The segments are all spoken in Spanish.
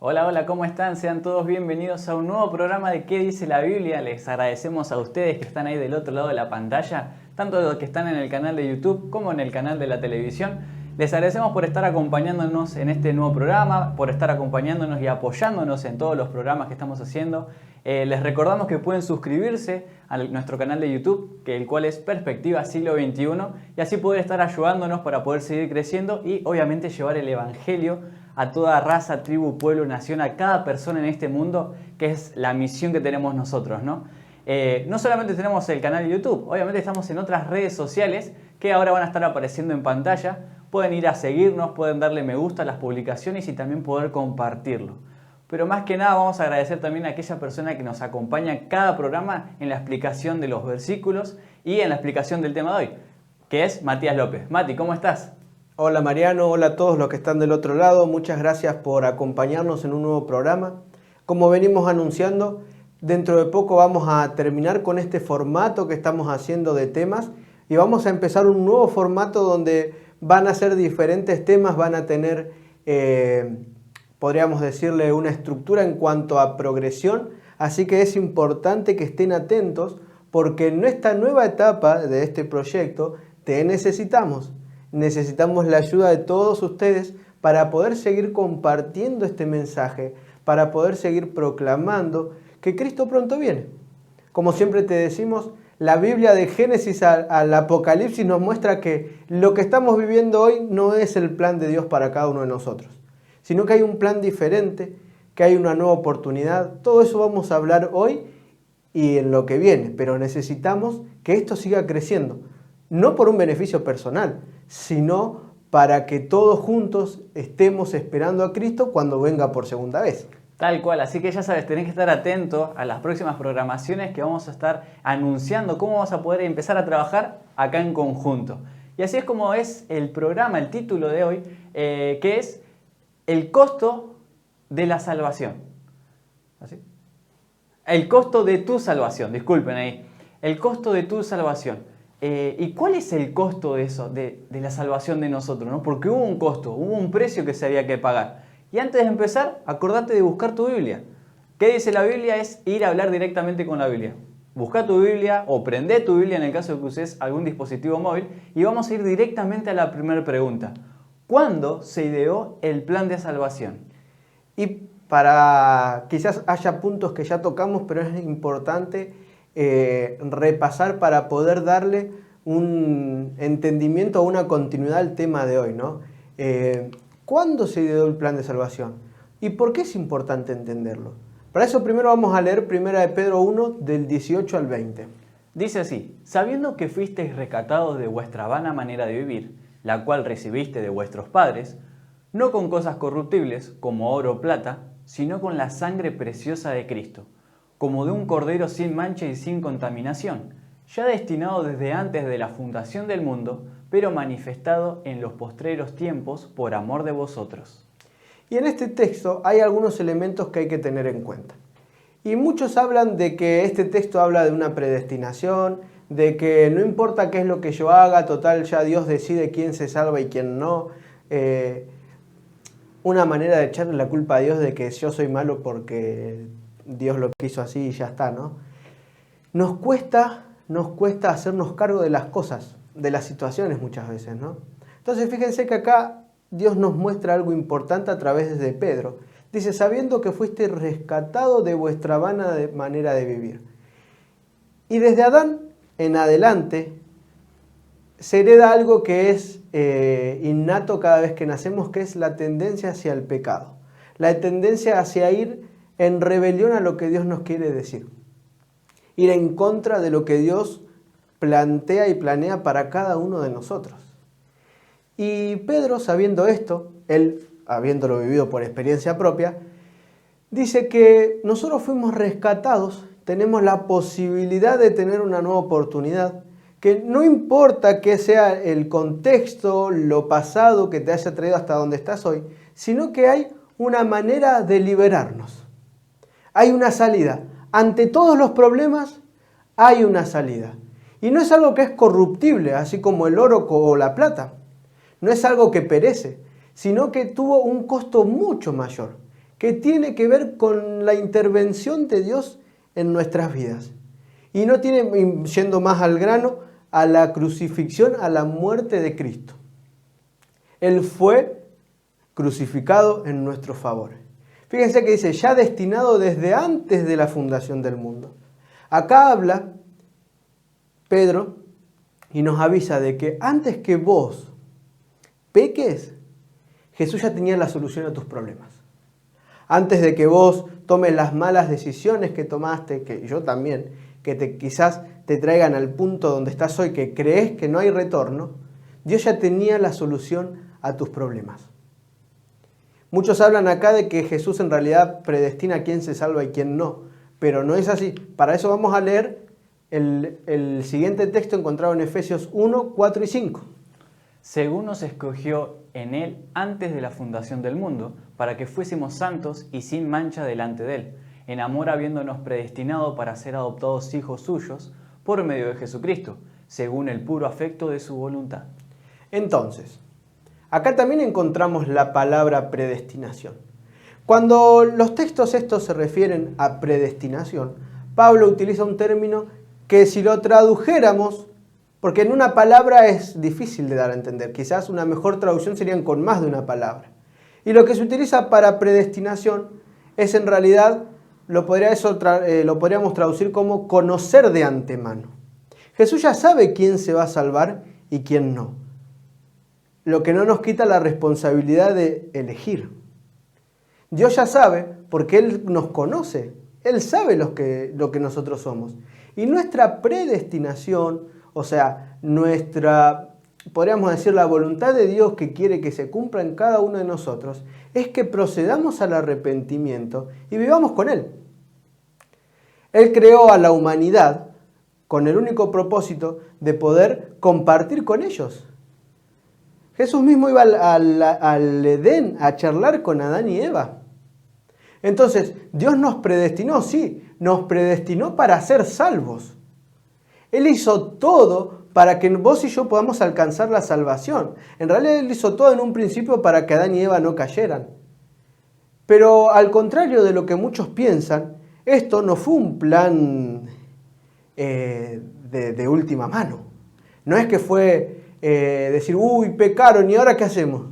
Hola, hola, ¿cómo están? Sean todos bienvenidos a un nuevo programa de ¿Qué dice la Biblia? Les agradecemos a ustedes que están ahí del otro lado de la pantalla, tanto los que están en el canal de YouTube como en el canal de la televisión. Les agradecemos por estar acompañándonos en este nuevo programa, por estar acompañándonos y apoyándonos en todos los programas que estamos haciendo. Les recordamos que pueden suscribirse a nuestro canal de YouTube, el cual es Perspectiva Siglo XXI, y así poder estar ayudándonos para poder seguir creciendo y obviamente llevar el Evangelio a toda raza, tribu, pueblo, nación, a cada persona en este mundo, que es la misión que tenemos nosotros, ¿no? No solamente tenemos el canal de YouTube, obviamente estamos en otras redes sociales que ahora van a estar apareciendo en pantalla. Pueden ir a seguirnos, pueden darle me gusta a las publicaciones y también poder compartirlo. Pero más que nada vamos a agradecer también a aquella persona que nos acompaña cada programa en la explicación de los versículos y en la explicación del tema de hoy, que es Matías López. Mati, ¿cómo estás? Hola Mariano, hola a todos los que están del otro lado, muchas gracias por acompañarnos en un nuevo programa. Como venimos anunciando, dentro de poco vamos a terminar con este formato que estamos haciendo de temas y vamos a empezar un nuevo formato donde van a ser diferentes temas, van a tener, podríamos decirle, una estructura en cuanto a progresión, así que es importante que estén atentos porque en esta nueva etapa de este proyecto te necesitamos. Necesitamos la ayuda de todos ustedes para poder seguir compartiendo este mensaje, para poder seguir proclamando que Cristo pronto viene. Como siempre te decimos, la Biblia de Génesis al Apocalipsis nos muestra que lo que estamos viviendo hoy no es el plan de Dios para cada uno de nosotros, sino que hay un plan diferente, que hay una nueva oportunidad. Todo eso vamos a hablar hoy y en lo que viene, pero necesitamos que esto siga creciendo, no por un beneficio personal, sino para que todos juntos estemos esperando a Cristo cuando venga por segunda vez. Tal cual, así que ya sabes, tenés que estar atento a las próximas programaciones que vamos a estar anunciando cómo vamos a poder empezar a trabajar acá en conjunto. Y así es como es el programa, el título de hoy, que es el costo de la salvación. ¿Así? El costo de tu salvación, disculpen ahí. El costo de tu salvación. ¿Y cuál es el costo de eso, de la salvación de nosotros, ¿no? Porque hubo un costo, hubo un precio que se había que pagar. Y antes de empezar, acordate de buscar tu Biblia. ¿Qué dice la Biblia? Es ir a hablar directamente con la Biblia. Busca tu Biblia o prende tu Biblia en el caso de que uses algún dispositivo móvil y vamos a ir directamente a la primera pregunta. ¿Cuándo se ideó el plan de salvación? Y para quizás haya puntos que ya tocamos, pero es importante repasar para poder darle un entendimiento o una continuidad al tema de hoy, ¿no? ¿Cuándo se ideó el plan de salvación? ¿Y por qué es importante entenderlo? Para eso primero vamos a leer 1 de Pedro 1 del 18 al 20. Dice así: sabiendo que fuisteis rescatados de vuestra vana manera de vivir, la cual recibiste de vuestros padres, no con cosas corruptibles como oro o plata, sino con la sangre preciosa de Cristo, como de un cordero sin mancha y sin contaminación, ya destinado desde antes de la fundación del mundo, pero manifestado en los postreros tiempos por amor de vosotros. Y en este texto hay algunos elementos que hay que tener en cuenta. Y muchos hablan de que este texto habla de una predestinación, de que no importa qué es lo que yo haga, total ya Dios decide quién se salva y quién no. Una manera de echarle la culpa a Dios de que yo soy malo porque Dios lo quiso así y ya está, ¿no? Nos cuesta hacernos cargo de las cosas, de las situaciones muchas veces, ¿no? Entonces fíjense que acá Dios nos muestra algo importante a través de Pedro. Dice, sabiendo que fuiste rescatado de vuestra vana manera de vivir. Y desde Adán en adelante se hereda algo que es innato cada vez que nacemos, que es la tendencia hacia el pecado. La tendencia hacia ir en rebelión a lo que Dios nos quiere decir. Ir en contra de lo que Dios plantea y planea para cada uno de nosotros. Y Pedro, sabiendo esto, él habiéndolo vivido por experiencia propia, dice que nosotros fuimos rescatados, tenemos la posibilidad de tener una nueva oportunidad, que no importa que sea el contexto, lo pasado que te haya traído hasta donde estás hoy, sino que hay una manera de liberarnos. Hay una salida. Ante todos los problemas hay una salida. Y no es algo que es corruptible, así como el oro o la plata. No es algo que perece, sino que tuvo un costo mucho mayor, que tiene que ver con la intervención de Dios en nuestras vidas. Y no tiene, yendo más al grano, a la crucifixión, a la muerte de Cristo. Él fue crucificado en nuestro favor. Fíjense que dice, ya destinado desde antes de la fundación del mundo. Acá habla Pedro y nos avisa de que antes que vos peques, Jesús ya tenía la solución a tus problemas. Antes de que vos tomes las malas decisiones que tomaste, que yo también, que quizás te traigan al punto donde estás hoy, que crees que no hay retorno, Dios ya tenía la solución a tus problemas. Muchos hablan acá de que Jesús en realidad predestina a quién se salva y quién no, pero no es así. Para eso vamos a leer el siguiente texto encontrado en Efesios 1, 4 y 5. Según nos escogió en Él antes de la fundación del mundo, para que fuésemos santos y sin mancha delante de Él, en amor habiéndonos predestinado para ser adoptados hijos suyos por medio de Jesucristo, según el puro afecto de su voluntad. Entonces, acá también encontramos la palabra predestinación. Cuando los textos estos se refieren a predestinación, Pablo utiliza un término que si lo tradujéramos, porque en una palabra es difícil de dar a entender, quizás una mejor traducción serían con más de una palabra. Y lo que se utiliza para predestinación es en realidad, lo podríamos traducir como conocer de antemano. Jesús ya sabe quién se va a salvar y quién no. Lo que no nos quita la responsabilidad de elegir. Dios ya sabe porque Él nos conoce. Él sabe lo que nosotros somos. Y nuestra predestinación, o sea, podríamos decir, la voluntad de Dios que quiere que se cumpla en cada uno de nosotros, es que procedamos al arrepentimiento y vivamos con Él. Él creó a la humanidad con el único propósito de poder compartir con ellos. Jesús mismo iba al Edén a charlar con Adán y Eva. Entonces, Dios nos predestinó, sí, nos predestinó para ser salvos. Él hizo todo para que vos y yo podamos alcanzar la salvación. En realidad Él hizo todo en un principio para que Adán y Eva no cayeran. Pero al contrario de lo que muchos piensan, esto no fue un plan de última mano. No es que fue decir, uy, pecaron, ¿y ahora qué hacemos?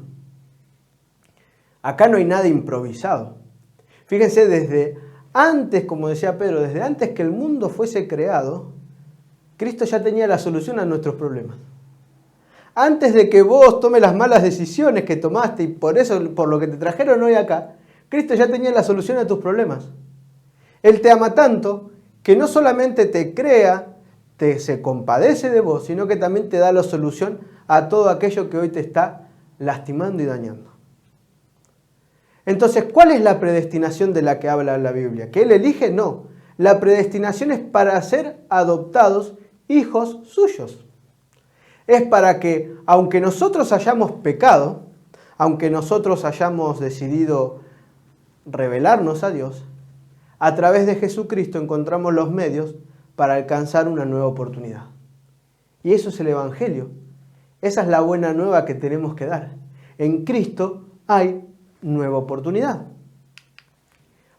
Acá no hay nada improvisado. Fíjense, desde antes, como decía Pedro, desde antes que el mundo fuese creado, Cristo ya tenía la solución a nuestros problemas. Antes de que vos tomes las malas decisiones que tomaste y por lo que te trajeron hoy acá, Cristo ya tenía la solución a tus problemas. Él te ama tanto que no solamente te crea, se compadece de vos, sino que también te da la solución a todo aquello que hoy te está lastimando y dañando. Entonces, ¿cuál es la predestinación de la que habla la Biblia? ¿Que Él elige? No. La predestinación es para ser adoptados hijos suyos. Es para que, aunque nosotros hayamos pecado, aunque nosotros hayamos decidido rebelarnos a Dios, a través de Jesucristo encontramos los medios para alcanzar una nueva oportunidad. Y eso es el Evangelio. Esa es la buena nueva que tenemos que dar. En Cristo hay nueva oportunidad.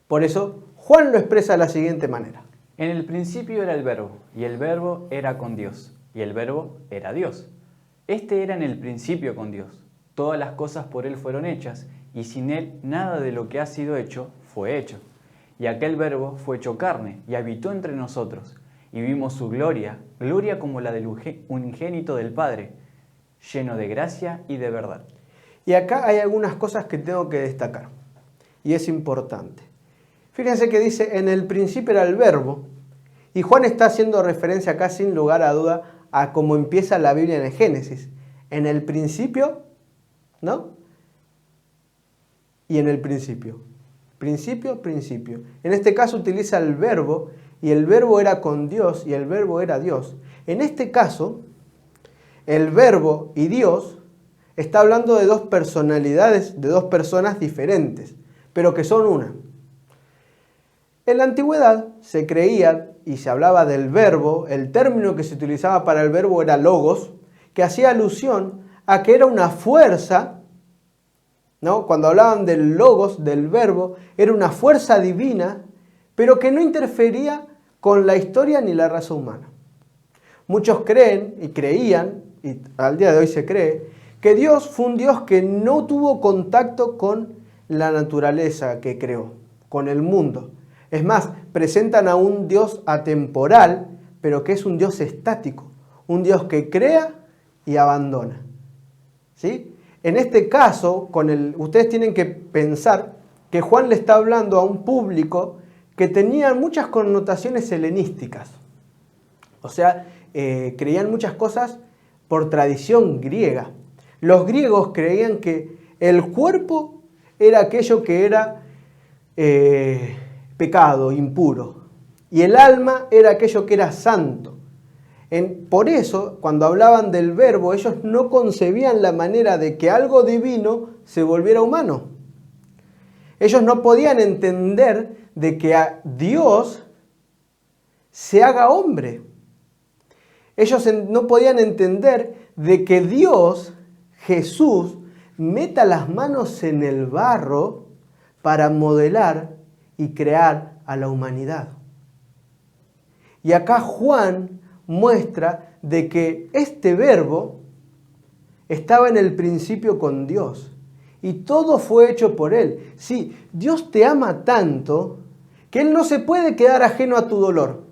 Por eso Juan lo expresa de la siguiente manera. En el principio era el Verbo, y el Verbo era con Dios, y el Verbo era Dios. Este era en el principio con Dios. Todas las cosas por Él fueron hechas, y sin Él nada de lo que ha sido hecho fue hecho. Y aquel Verbo fue hecho carne, y habitó entre nosotros, y vimos su gloria, gloria como la del unigénito del Padre, lleno de gracia y de verdad. Y acá hay algunas cosas que tengo que destacar, y es importante. Fíjense que dice, en el principio era el Verbo, y Juan está haciendo referencia acá sin lugar a duda a cómo empieza la Biblia en el Génesis. En el principio, ¿no? Y en el principio. Principio, principio. En este caso utiliza el Verbo, y el Verbo era con Dios, y el Verbo era Dios. En este caso, el Verbo y Dios está hablando de dos personalidades, de dos personas diferentes, pero que son una. En la antigüedad se creía y se hablaba del verbo, el término que se utilizaba para el verbo era logos, que hacía alusión a que era una fuerza ¿no? Cuando hablaban del logos, del verbo, era una fuerza divina, pero que no interfería con la historia ni la raza humana. Muchos creen y creían, y al día de hoy se cree, que Dios fue un Dios que no tuvo contacto con la naturaleza que creó, con el mundo. Es más, presentan a un Dios atemporal, pero que es un Dios estático, un Dios que crea y abandona. ¿Sí? En este caso, ustedes tienen que pensar que Juan le está hablando a un público que tenía muchas connotaciones helenísticas. O sea, creían muchas cosas por tradición griega. Los griegos creían que el cuerpo era aquello que era pecado, impuro, y el alma era aquello que era santo. Por eso, cuando hablaban del verbo, ellos no concebían la manera de que algo divino se volviera humano. Ellos no podían entender de que a Dios se haga hombre. Ellos no podían entender de que Dios, Jesús, meta las manos en el barro para modelar y crear a la humanidad. Y acá Juan muestra de que este verbo estaba en el principio con Dios y todo fue hecho por Él. Sí, Dios te ama tanto que Él no se puede quedar ajeno a tu dolor.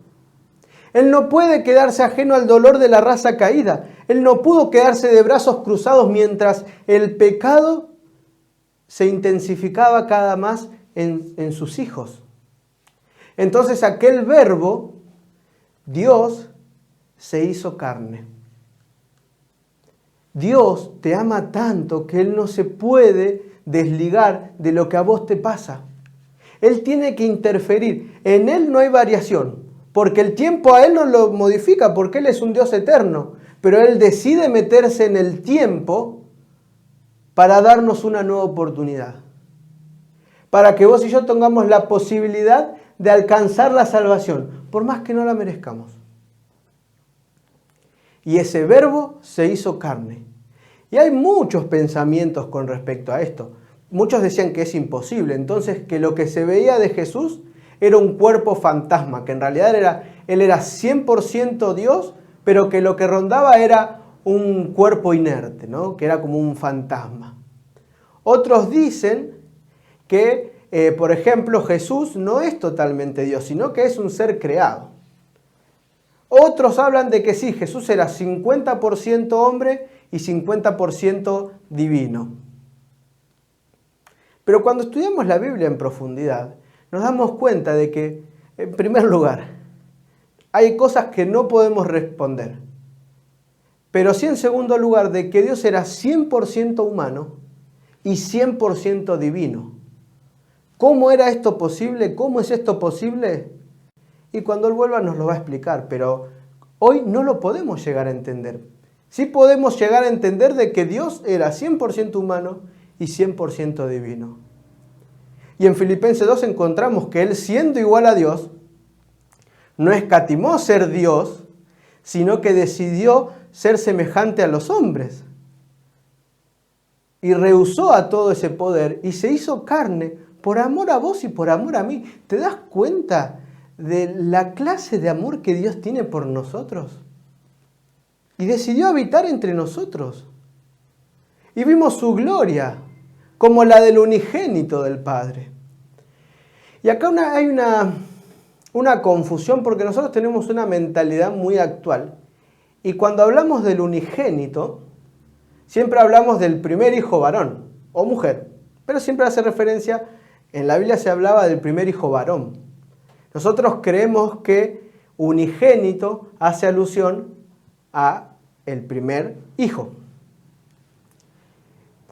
Él no puede quedarse ajeno al dolor de la raza caída. Él no pudo quedarse de brazos cruzados mientras el pecado se intensificaba cada más en sus hijos. Entonces aquel verbo, Dios, se hizo carne. Dios te ama tanto que Él no se puede desligar de lo que a vos te pasa. Él tiene que interferir. En Él no hay variación, porque el tiempo a Él no lo modifica, porque Él es un Dios eterno. Pero Él decide meterse en el tiempo para darnos una nueva oportunidad. Para que vos y yo tengamos la posibilidad de alcanzar la salvación, por más que no la merezcamos. Y ese verbo se hizo carne. Y hay muchos pensamientos con respecto a esto. Muchos decían que es imposible, entonces que lo que se veía de Jesús era un cuerpo fantasma, que en realidad Él era 100% Dios, pero que lo que rondaba era un cuerpo inerte, ¿no? Que era como un fantasma. Otros dicen que, por ejemplo, Jesús no es totalmente Dios, sino que es un ser creado. Otros hablan de que sí, Jesús era 50% hombre y 50% divino. Pero cuando estudiamos la Biblia en profundidad, nos damos cuenta de que, en primer lugar, hay cosas que no podemos responder. Pero sí, en segundo lugar, de que Dios era 100% humano y 100% divino. ¿Cómo era esto posible? ¿Cómo es esto posible? Y cuando Él vuelva nos lo va a explicar, pero hoy no lo podemos llegar a entender. Sí podemos llegar a entender de que Dios era 100% humano y 100% divino. Y en Filipenses 2 encontramos que Él, siendo igual a Dios, no escatimó ser Dios, sino que decidió ser semejante a los hombres. Y rehusó a todo ese poder y se hizo carne por amor a vos y por amor a mí. ¿Te das cuenta de la clase de amor que Dios tiene por nosotros? Y decidió habitar entre nosotros. Y vimos su gloria como la del unigénito del Padre. Y acá hay una confusión porque nosotros tenemos una mentalidad muy actual. Y cuando hablamos del unigénito, siempre hablamos del primer hijo varón o mujer. Pero siempre hace referencia, en la Biblia se hablaba del primer hijo varón. Nosotros creemos que unigénito hace alusión a el primer hijo.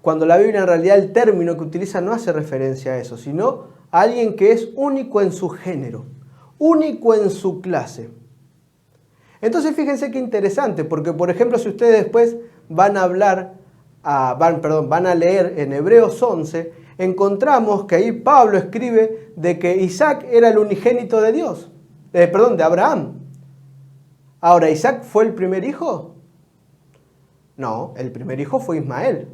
Cuando la Biblia en realidad el término que utiliza no hace referencia a eso, sino a alguien que es único en su género, único en su clase. Entonces fíjense qué interesante, porque por ejemplo si ustedes después van a leer en Hebreos 11, encontramos que ahí Pablo escribe de que Isaac era el unigénito de Dios, de Abraham. Ahora, ¿Isaac fue el primer hijo? No, el primer hijo fue Ismael.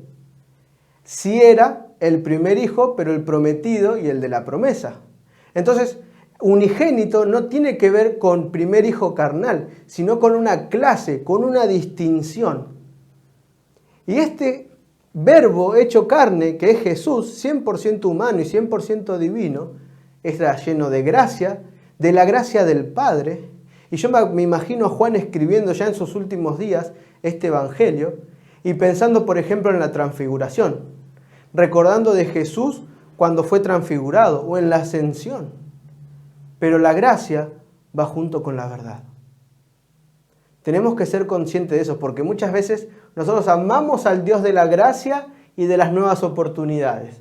Sí era el primer hijo, pero el prometido y el de la promesa. Entonces, unigénito no tiene que ver con primer hijo carnal, sino con una clase, con una distinción. Y este verbo hecho carne, que es Jesús, 100% humano y 100% divino, está lleno de gracia, de la gracia del Padre. Y yo me imagino a Juan escribiendo ya en sus últimos días este evangelio y pensando, por ejemplo, en la transfiguración, recordando de Jesús cuando fue transfigurado o en la ascensión. Pero la gracia va junto con la verdad. Tenemos que ser conscientes de eso, porque muchas veces nosotros amamos al Dios de la gracia y de las nuevas oportunidades,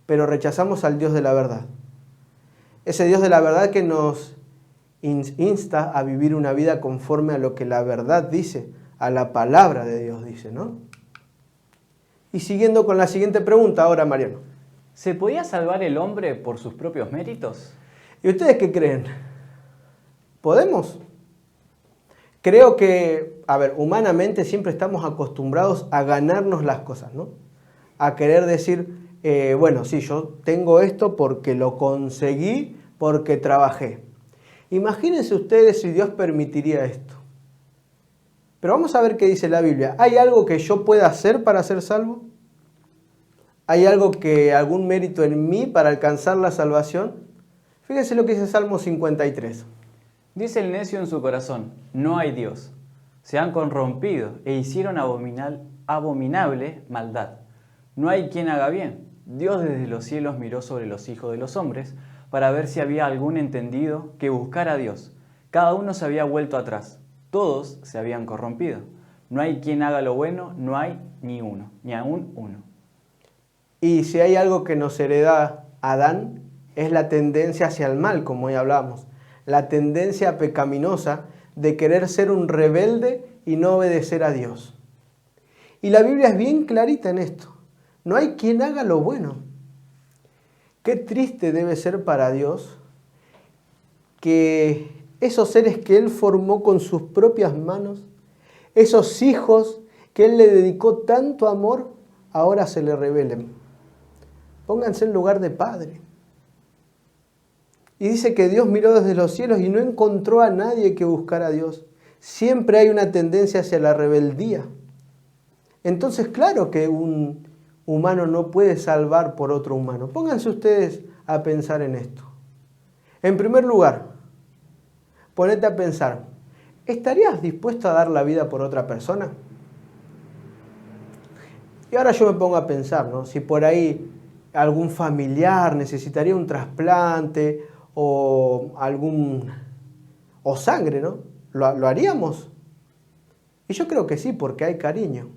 pero rechazamos al Dios de la verdad. Ese Dios de la verdad que nos insta a vivir una vida conforme a lo que la verdad dice, a la palabra de Dios dice, ¿no? Y siguiendo con la siguiente pregunta ahora, Mariano. ¿Se podía salvar el hombre por sus propios méritos? ¿Y ustedes qué creen? ¿Podemos? Creo que, humanamente siempre estamos acostumbrados a ganarnos las cosas, ¿no? A querer decir, sí, yo tengo esto porque lo conseguí, porque trabajé. Imagínense ustedes si Dios permitiría esto. Pero vamos a ver qué dice la Biblia. ¿Hay algo que yo pueda hacer para ser salvo? ¿Hay algún mérito en mí para alcanzar la salvación? Fíjense lo que dice Salmo 53. Dice el necio en su corazón, no hay Dios. Se han corrompido e hicieron abominable maldad. No hay quien haga bien. Dios desde los cielos miró sobre los hijos de los hombres para ver si había algún entendido que buscara a Dios. Cada uno se había vuelto atrás. Todos se habían corrompido. No hay quien haga lo bueno, no hay ni uno, ni aún uno. Y si hay algo que nos hereda Adán, es la tendencia hacia el mal, como hoy hablamos. La tendencia pecaminosa de querer ser un rebelde y no obedecer a Dios. Y la Biblia es bien clarita en esto. No hay quien haga lo bueno. Qué triste debe ser para Dios que esos seres que Él formó con sus propias manos, esos hijos que Él le dedicó tanto amor, ahora se le rebelen. Pónganse en lugar de padre. Y dice que Dios miró desde los cielos y no encontró a nadie que buscara a Dios. Siempre hay una tendencia hacia la rebeldía. Entonces, claro que un humano no puede salvar por otro humano. Pónganse ustedes a pensar en esto. En primer lugar, ponete a pensar, ¿estarías dispuesto a dar la vida por otra persona? Y ahora yo me pongo a pensar, ¿no? Si por ahí algún familiar necesitaría un trasplante o sangre, ¿no? ¿Lo haríamos? Y yo creo que sí, porque hay cariño.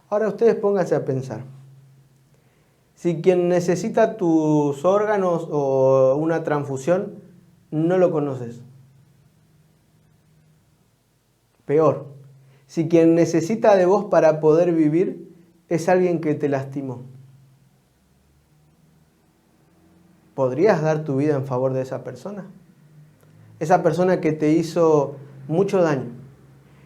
Ahora ustedes pónganse a pensar. Si quien necesita tus órganos o una transfusión, no lo conoces. Peor, si quien necesita de vos para poder vivir es alguien que te lastimó. ¿Podrías dar tu vida en favor de esa persona? Esa persona que te hizo mucho daño.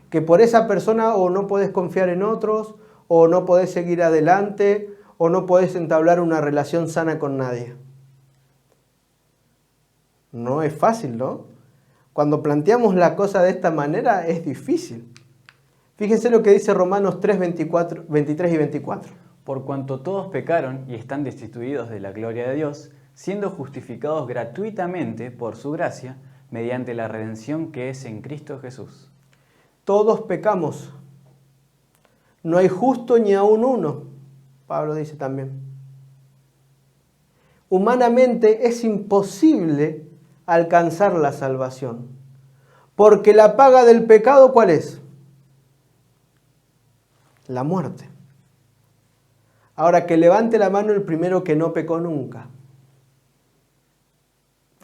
Que por esa persona o no podés confiar en otros, o no podés seguir adelante, o no podés entablar una relación sana con nadie. No es fácil, ¿no? Cuando planteamos la cosa de esta manera es difícil. Fíjense lo que dice Romanos 3, 23 y 24. Por cuanto todos pecaron y están destituidos de la gloria de Dios, siendo justificados gratuitamente por su gracia, mediante la redención que es en Cristo Jesús. Todos pecamos. No hay justo ni aun uno, Pablo dice también. Humanamente es imposible alcanzar la salvación, porque la paga del pecado, ¿cuál es? La muerte. Ahora, que levante la mano el primero que no pecó nunca.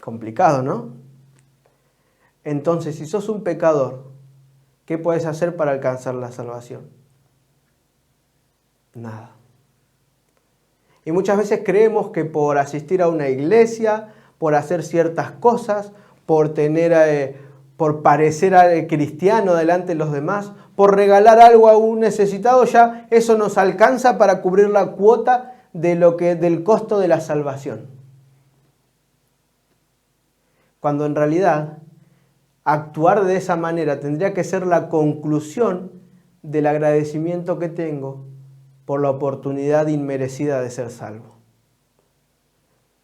Complicado, ¿no? Entonces, si sos un pecador, ¿qué puedes hacer para alcanzar la salvación? Nada. Y muchas veces creemos que por asistir a una iglesia, por hacer ciertas cosas, por parecer cristiano delante de los demás, por regalar algo a un necesitado, ya eso nos alcanza para cubrir la cuota del costo de la salvación. Cuando en realidad actuar de esa manera tendría que ser la conclusión del agradecimiento que tengo por la oportunidad inmerecida de ser salvo.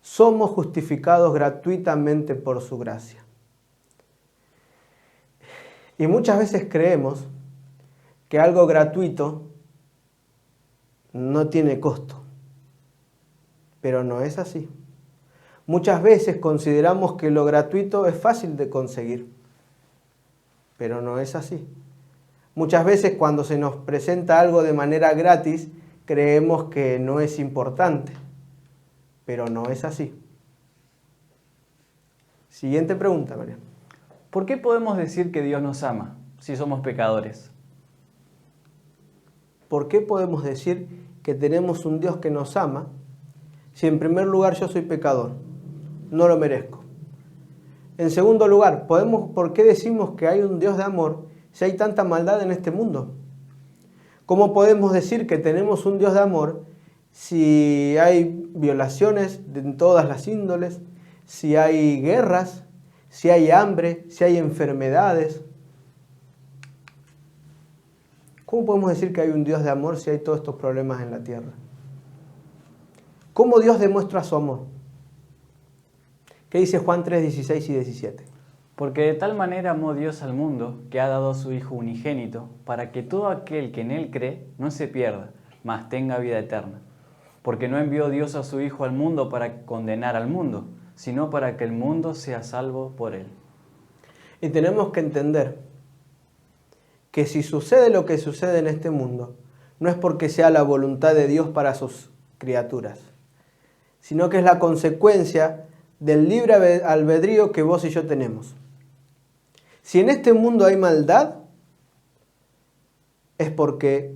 Somos justificados gratuitamente por su gracia. Y muchas veces creemos que algo gratuito no tiene costo, pero no es así. Muchas veces consideramos que lo gratuito es fácil de conseguir, pero no es así. Muchas veces cuando se nos presenta algo de manera gratis, creemos que no es importante, pero no es así. Siguiente pregunta, María. ¿Por qué podemos decir que Dios nos ama si somos pecadores? ¿Por qué podemos decir que tenemos un Dios que nos ama si en primer lugar yo soy pecador? No lo merezco. En segundo lugar, ¿por qué decimos que hay un Dios de amor si hay tanta maldad en este mundo? ¿Cómo podemos decir que tenemos un Dios de amor si hay violaciones en todas las índoles, si hay guerras, si hay hambre, si hay enfermedades? ¿Cómo podemos decir que hay un Dios de amor si hay todos estos problemas en la tierra? ¿Cómo Dios demuestra su amor? ¿Qué dice Juan 3, 16 y 17? Porque de tal manera amó Dios al mundo, que ha dado a su Hijo unigénito, para que todo aquel que en Él cree no se pierda, mas tenga vida eterna. Porque no envió Dios a su Hijo al mundo para condenar al mundo, sino para que el mundo sea salvo por Él. Y tenemos que entender que si sucede lo que sucede en este mundo, no es porque sea la voluntad de Dios para sus criaturas, sino que es la consecuencia del libre albedrío que vos y yo tenemos. Si en este mundo hay maldad, es porque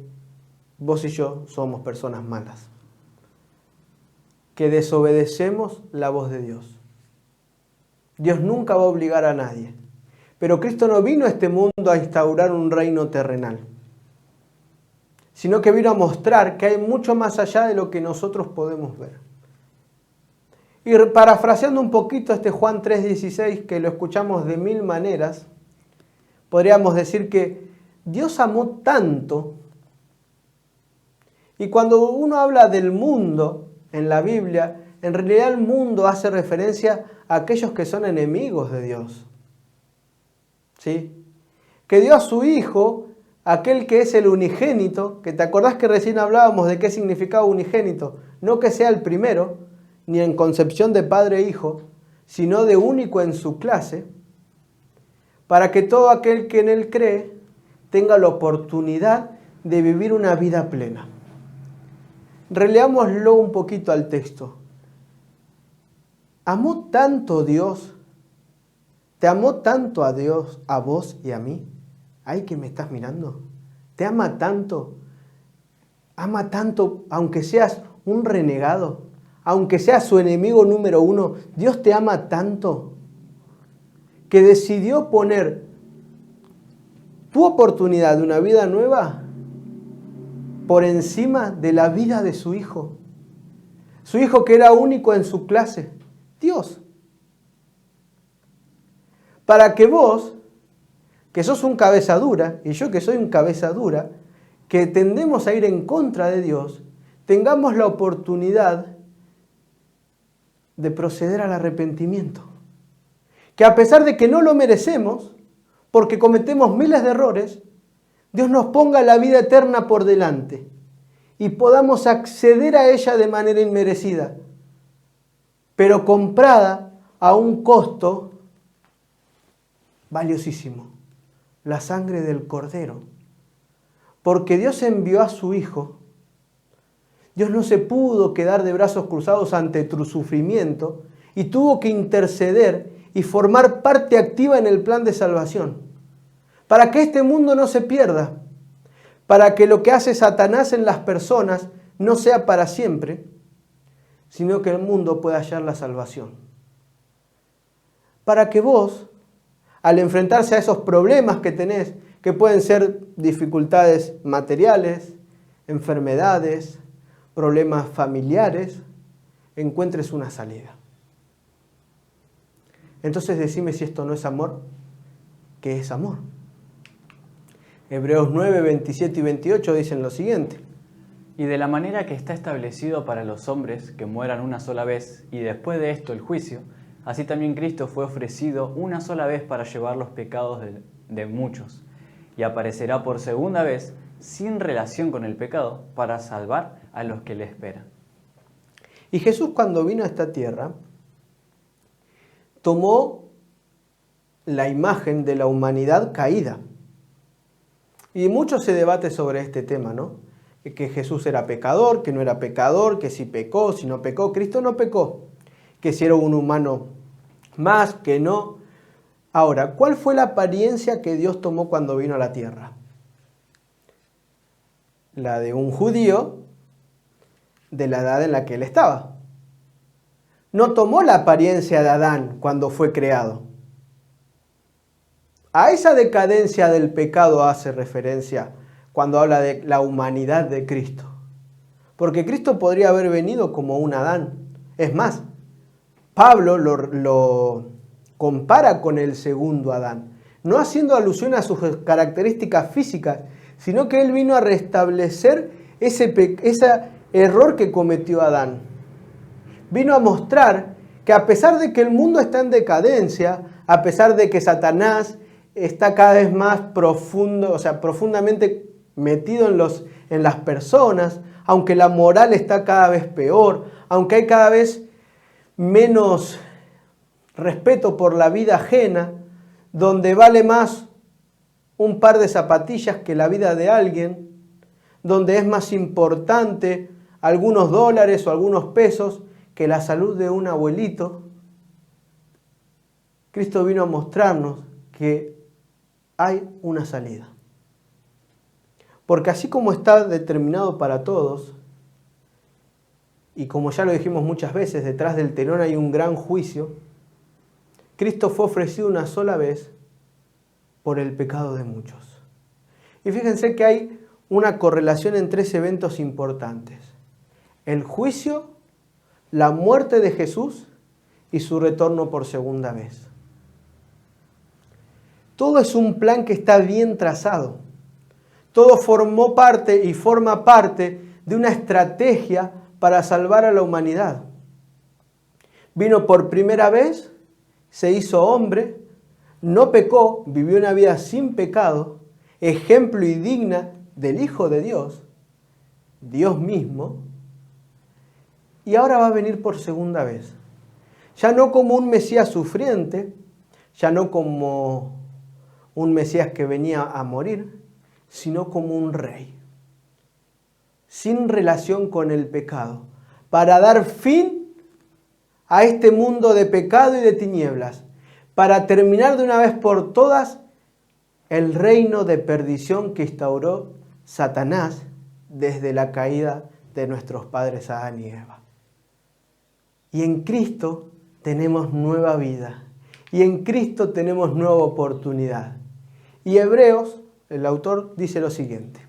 vos y yo somos personas malas, que desobedecemos la voz de Dios. Dios nunca va a obligar a nadie, pero Cristo no vino a este mundo a instaurar un reino terrenal, sino que vino a mostrar que hay mucho más allá de lo que nosotros podemos ver. Y parafraseando un poquito este Juan 3:16, que lo escuchamos de mil maneras, podríamos decir que Dios amó tanto, y cuando uno habla del mundo en la Biblia, en realidad el mundo hace referencia a aquellos que son enemigos de Dios. ¿Sí? Que dio a su Hijo, aquel que es el unigénito, que te acordás que recién hablábamos de qué significaba unigénito, no que sea el primero, ni en concepción de padre e hijo, sino de único en su clase, para que todo aquel que en Él cree tenga la oportunidad de vivir una vida plena. Releámoslo un poquito al texto. ¿Amó tanto Dios? ¿Te amó tanto a Dios, a vos y a mí? Ay, que me estás mirando. ¿Te ama tanto? Ama tanto, aunque seas un renegado, aunque seas su enemigo número uno. Dios te ama tanto que decidió poner tu oportunidad de una vida nueva por encima de la vida de su Hijo. Su Hijo que era único en su clase, Dios. Para que vos, que sos un cabeza dura, y yo que soy un cabeza dura, que tendemos a ir en contra de Dios, tengamos la oportunidad de proceder al arrepentimiento. Que a pesar de que no lo merecemos, porque cometemos miles de errores, Dios nos ponga la vida eterna por delante y podamos acceder a ella de manera inmerecida, pero comprada a un costo valiosísimo, la sangre del Cordero. Porque Dios envió a su Hijo. Dios no se pudo quedar de brazos cruzados ante tu sufrimiento y tuvo que interceder y formar parte activa en el plan de salvación. Para que este mundo no se pierda, para que lo que hace Satanás en las personas no sea para siempre, sino que el mundo pueda hallar la salvación. Para que vos, al enfrentarse a esos problemas que tenés, que pueden ser dificultades materiales, enfermedades, problemas familiares, encuentres una salida. Entonces decime si esto no es amor. ¿Qué es amor? Hebreos 9, 27 y 28 dicen lo siguiente. Y de la manera que está establecido para los hombres que mueran una sola vez y después de esto el juicio, así también Cristo fue ofrecido una sola vez para llevar los pecados de muchos, y aparecerá por segunda vez sin relación con el pecado para salvar a los que le esperan. Y Jesús, cuando vino a esta tierra, tomó la imagen de la humanidad caída. Y mucho se debate sobre este tema, ¿no? Que Jesús era pecador, que no era pecador, que si pecó, si no pecó. Cristo no pecó, que si era un humano más, que no. Ahora, ¿cuál fue la apariencia que Dios tomó cuando vino a la tierra? La de un judío de la edad en la que él estaba. No tomó la apariencia de Adán cuando fue creado. A esa decadencia del pecado hace referencia cuando habla de la humanidad de Cristo. Porque Cristo podría haber venido como un Adán. Es más, Pablo lo compara con el segundo Adán, no haciendo alusión a sus características físicas, sino que él vino a restablecer ese error que cometió Adán. Vino a mostrar que a pesar de que el mundo está en decadencia, a pesar de que Satanás está cada vez más profundamente metido en las personas, aunque la moral está cada vez peor, aunque hay cada vez menos respeto por la vida ajena, donde vale más un par de zapatillas que la vida de alguien, donde es más importante algunos dólares o algunos pesos que la salud de un abuelito. Cristo vino a mostrarnos que hay una salida. Porque así como está determinado para todos, y como ya lo dijimos muchas veces, detrás del telón hay un gran juicio, Cristo fue ofrecido una sola vez por el pecado de muchos. Y fíjense que hay una correlación en tres eventos importantes: el juicio, la muerte de Jesús y su retorno por segunda vez. Todo es un plan que está bien trazado. Todo formó parte y forma parte de una estrategia para salvar a la humanidad. Vino por primera vez, se hizo hombre, no pecó, vivió una vida sin pecado, ejemplo y digna del Hijo de Dios, Dios mismo, y ahora va a venir por segunda vez. Ya no como un Mesías sufriente, ya no como un Mesías que venía a morir, sino como un rey, sin relación con el pecado, para dar fin a este mundo de pecado y de tinieblas, para terminar de una vez por todas el reino de perdición que instauró Satanás desde la caída de nuestros padres Adán y Eva. Y en Cristo tenemos nueva vida, y en Cristo tenemos nueva oportunidad. Y Hebreos, el autor, dice lo siguiente: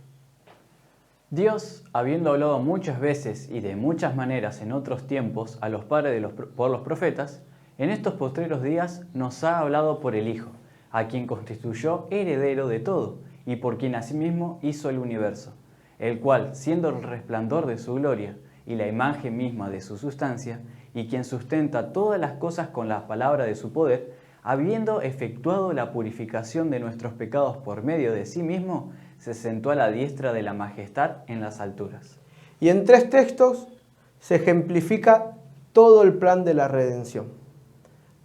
Dios, habiendo hablado muchas veces y de muchas maneras en otros tiempos a los padres por los profetas, en estos postreros días nos ha hablado por el Hijo, a quien constituyó heredero de todo, y por quien asimismo hizo el universo, el cual, siendo el resplandor de su gloria y la imagen misma de su sustancia, y quien sustenta todas las cosas con la palabra de su poder, habiendo efectuado la purificación de nuestros pecados por medio de sí mismo, se sentó a la diestra de la majestad en las alturas. Y en tres textos se ejemplifica todo el plan de la redención,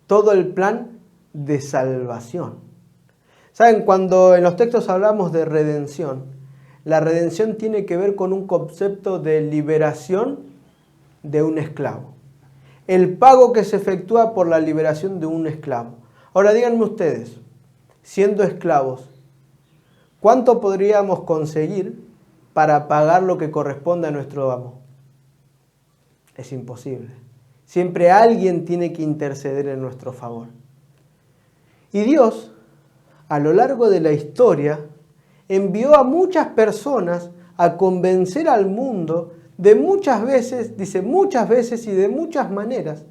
todo el plan de salvación. ¿Saben? Cuando en los textos hablamos de redención, la redención tiene que ver con un concepto de liberación de un esclavo. El pago que se efectúa por la liberación de un esclavo. Ahora díganme ustedes, siendo esclavos, ¿cuánto podríamos conseguir para pagar lo que corresponde a nuestro amo? Es imposible. Siempre alguien tiene que interceder en nuestro favor. Y Dios, a lo largo de la historia, envió a muchas personas a convencer al mundo de muchas veces, dice muchas veces y de muchas maneras,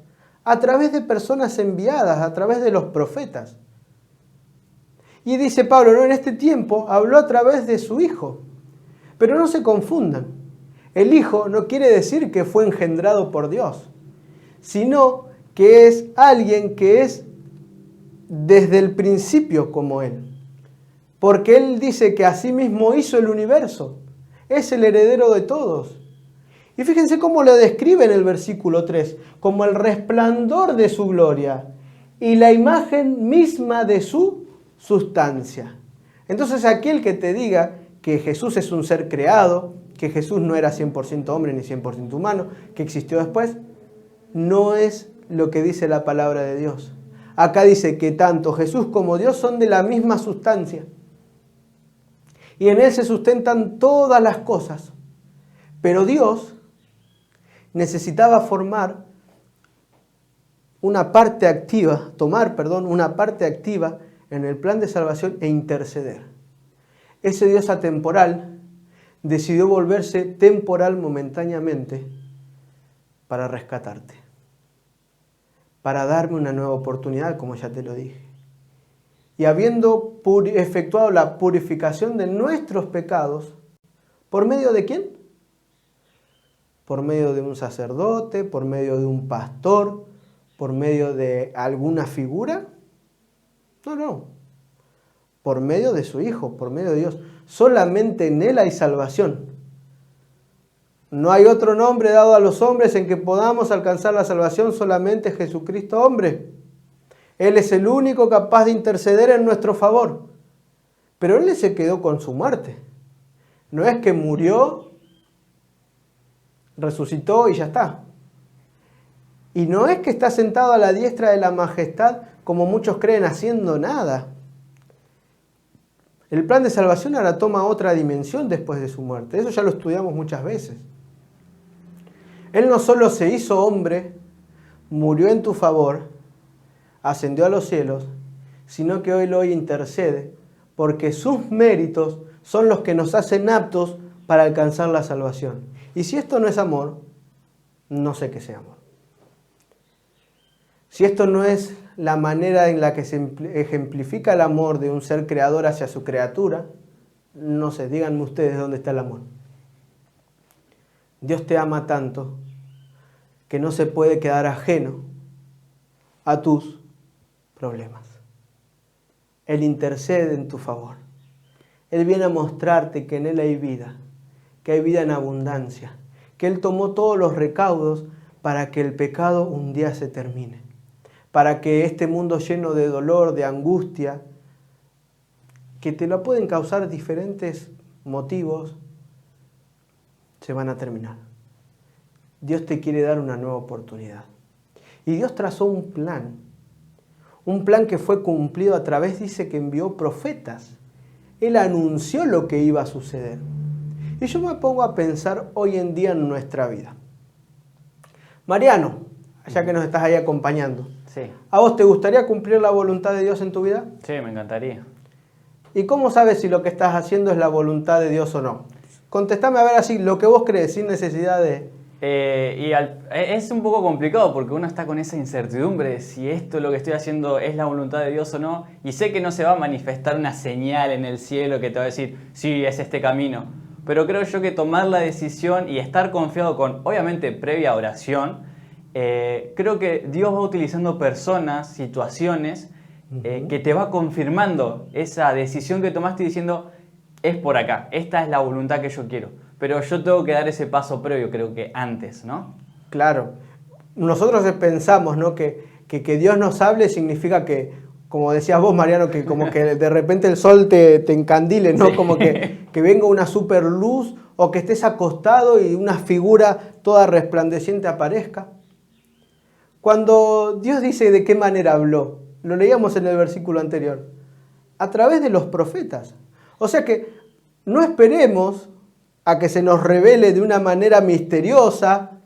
a través de personas enviadas, a través de los profetas. Y dice Pablo, no, en este tiempo habló a través de su Hijo. Pero no se confundan. El Hijo no quiere decir que fue engendrado por Dios, sino que es alguien que es desde el principio como Él. Porque Él dice que asimismo hizo el universo. Es el heredero de todos. Y fíjense cómo lo describe en el versículo 3, como el resplandor de su gloria y la imagen misma de su sustancia. Entonces aquel que te diga que Jesús es un ser creado, que Jesús no era 100% hombre ni 100% humano, que existió después, no es lo que dice la palabra de Dios. Acá dice que tanto Jesús como Dios son de la misma sustancia. Y en Él se sustentan todas las cosas. Pero Dios necesitaba tomar una parte activa en el plan de salvación e interceder. Ese Dios atemporal decidió volverse temporal momentáneamente para rescatarte, para darme una nueva oportunidad, como ya te lo dije. Y habiendo efectuado la purificación de nuestros pecados, ¿por medio de quién? Por medio de un sacerdote, por medio de un pastor, por medio de alguna figura. No. Por medio de su Hijo, por medio de Dios. Solamente en Él hay salvación. No hay otro nombre dado a los hombres en que podamos alcanzar la salvación, solamente Jesucristo hombre. Él es el único capaz de interceder en nuestro favor. Pero Él se quedó con su muerte. No es que murió, resucitó y ya está. Y no es que está sentado a la diestra de la majestad, como muchos creen, haciendo nada. El plan de salvación ahora toma otra dimensión después de su muerte. Eso ya lo estudiamos muchas veces. Él no solo se hizo hombre, murió en tu favor, ascendió a los cielos, sino que hoy intercede, porque sus méritos son los que nos hacen aptos para alcanzar la salvación. Y si esto no es amor, no sé qué sea amor. Si esto no es la manera en la que se ejemplifica el amor de un ser creador hacia su criatura, no sé, díganme ustedes dónde está el amor. Dios te ama tanto que no se puede quedar ajeno a tus problemas. Él intercede en tu favor. Él viene a mostrarte que en Él hay vida, que hay vida en abundancia, que Él tomó todos los recaudos para que el pecado un día se termine, para que este mundo lleno de dolor, de angustia, que te lo pueden causar diferentes motivos, se van a terminar. Dios te quiere dar una nueva oportunidad. Y Dios trazó un plan que fue cumplido a través, dice que envió profetas. Él anunció lo que iba a suceder. Y yo me pongo a pensar hoy en día en nuestra vida. Mariano, ya que nos estás ahí acompañando, Sí. ¿a vos te gustaría cumplir la voluntad de Dios en tu vida? Sí, me encantaría. ¿Y cómo sabes si lo que estás haciendo es la voluntad de Dios o no? Contestame a ver así, lo que vos crees, sin necesidad de... Es un poco complicado porque uno está con esa incertidumbre de si esto lo que estoy haciendo es la voluntad de Dios o no, y sé que no se va a manifestar una señal en el cielo que te va a decir, sí, es este camino, pero creo yo que tomar la decisión y estar confiado con, obviamente, previa oración, creo que Dios va utilizando personas, situaciones, que te va confirmando esa decisión que tomaste y diciendo, es por acá, esta es la voluntad que yo quiero. Pero yo tengo que dar ese paso previo, creo que antes, ¿no? Claro. Nosotros pensamos, ¿no? que Dios nos hable significa que, como decías vos, Mariano, que como que de repente el sol te encandile, ¿no? Sí. Como que venga una super luz o que estés acostado y una figura toda resplandeciente aparezca. Cuando Dios dice de qué manera habló, lo leíamos en el versículo anterior, a través de los profetas. O sea que no esperemos a que se nos revele de una manera misteriosa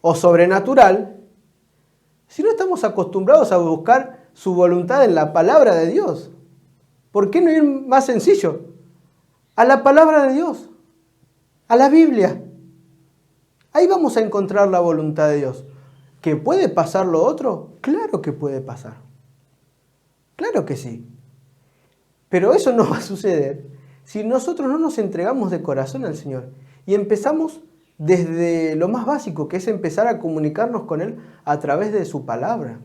o sobrenatural, si no estamos acostumbrados a buscar su voluntad en la palabra de Dios. ¿Por qué no ir más sencillo? A la palabra de Dios, a la Biblia. Ahí vamos a encontrar la voluntad de Dios. ¿Que puede pasar lo otro? Claro que puede pasar. Claro que sí. Pero eso no va a suceder si nosotros no nos entregamos de corazón al Señor y empezamos desde lo más básico, que es empezar a comunicarnos con Él a través de su palabra.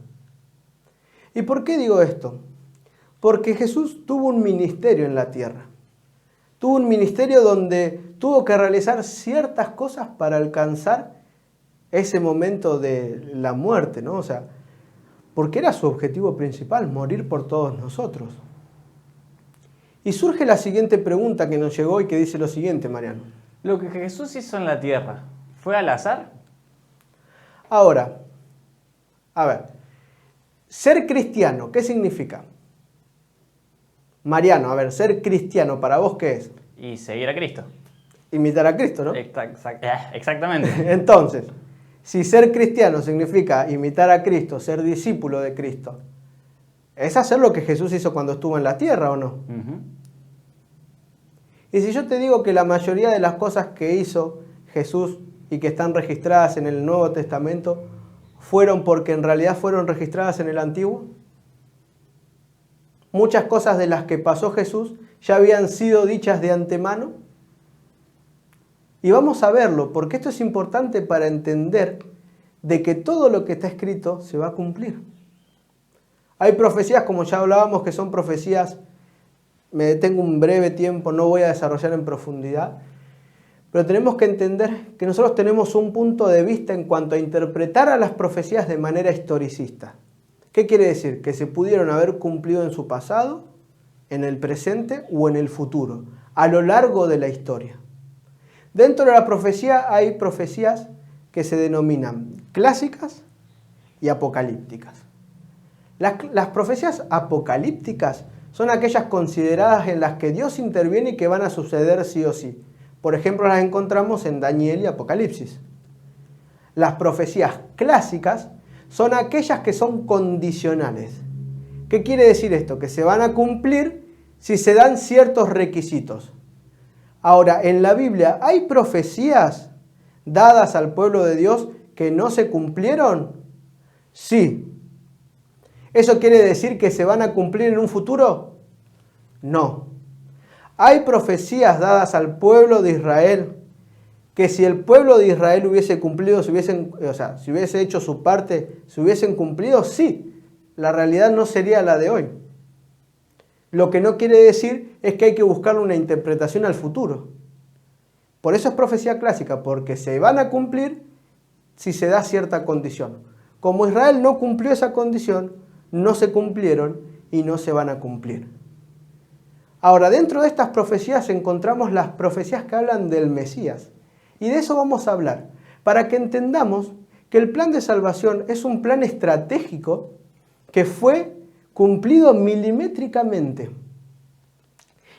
¿Y por qué digo esto? Porque Jesús tuvo un ministerio en la tierra. Tuvo un ministerio donde tuvo que realizar ciertas cosas para alcanzar ese momento de la muerte, ¿no? O sea, porque era su objetivo principal, morir por todos nosotros. Y surge la siguiente pregunta que nos llegó y que dice lo siguiente, Mariano. ¿Lo que Jesús hizo en la tierra fue al azar? Ahora, a ver, ser cristiano, ¿qué significa? Mariano, a ver, ser cristiano, ¿para vos qué es? Y seguir a Cristo. Imitar a Cristo, ¿no? Exactamente. Entonces, si ser cristiano significa imitar a Cristo, ser discípulo de Cristo, ¿es hacer lo que Jesús hizo cuando estuvo en la tierra o no? Y si yo te digo que la mayoría de las cosas que hizo Jesús y que están registradas en el Nuevo Testamento fueron porque en realidad fueron registradas en el Antiguo, muchas cosas de las que pasó Jesús ya habían sido dichas de antemano. Y vamos a verlo, porque esto es importante para entender de que todo lo que está escrito se va a cumplir. Hay profecías, como ya hablábamos, que son profecías, me detengo un breve tiempo, no voy a desarrollar en profundidad, pero tenemos que entender que nosotros tenemos un punto de vista en cuanto a interpretar a las profecías de manera historicista. ¿Qué quiere decir? Que se pudieron haber cumplido en su pasado, en el presente o en el futuro, a lo largo de la historia. Dentro de la profecía hay profecías que se denominan clásicas y apocalípticas. Las profecías apocalípticas son aquellas consideradas en las que Dios interviene y que van a suceder sí o sí. Por ejemplo, las encontramos en Daniel y Apocalipsis. Las profecías clásicas son aquellas que son condicionales. ¿Qué quiere decir esto? Que se van a cumplir si se dan ciertos requisitos. Ahora, en la Biblia, ¿hay profecías dadas al pueblo de Dios que no se cumplieron? Sí. ¿Eso quiere decir que se van a cumplir en un futuro? No. ¿Hay profecías dadas al pueblo de Israel que si el pueblo de Israel hubiese cumplido, si hubiese hecho su parte, se hubiesen cumplido? Sí. La realidad no sería la de hoy. Lo que no quiere decir es que hay que buscar una interpretación al futuro. Por eso es profecía clásica, porque se van a cumplir si se da cierta condición. Como Israel no cumplió esa condición, no se cumplieron y no se van a cumplir. Ahora, dentro de estas profecías encontramos las profecías que hablan del Mesías. Y de eso vamos a hablar, para que entendamos que el plan de salvación es un plan estratégico que fue cumplido milimétricamente.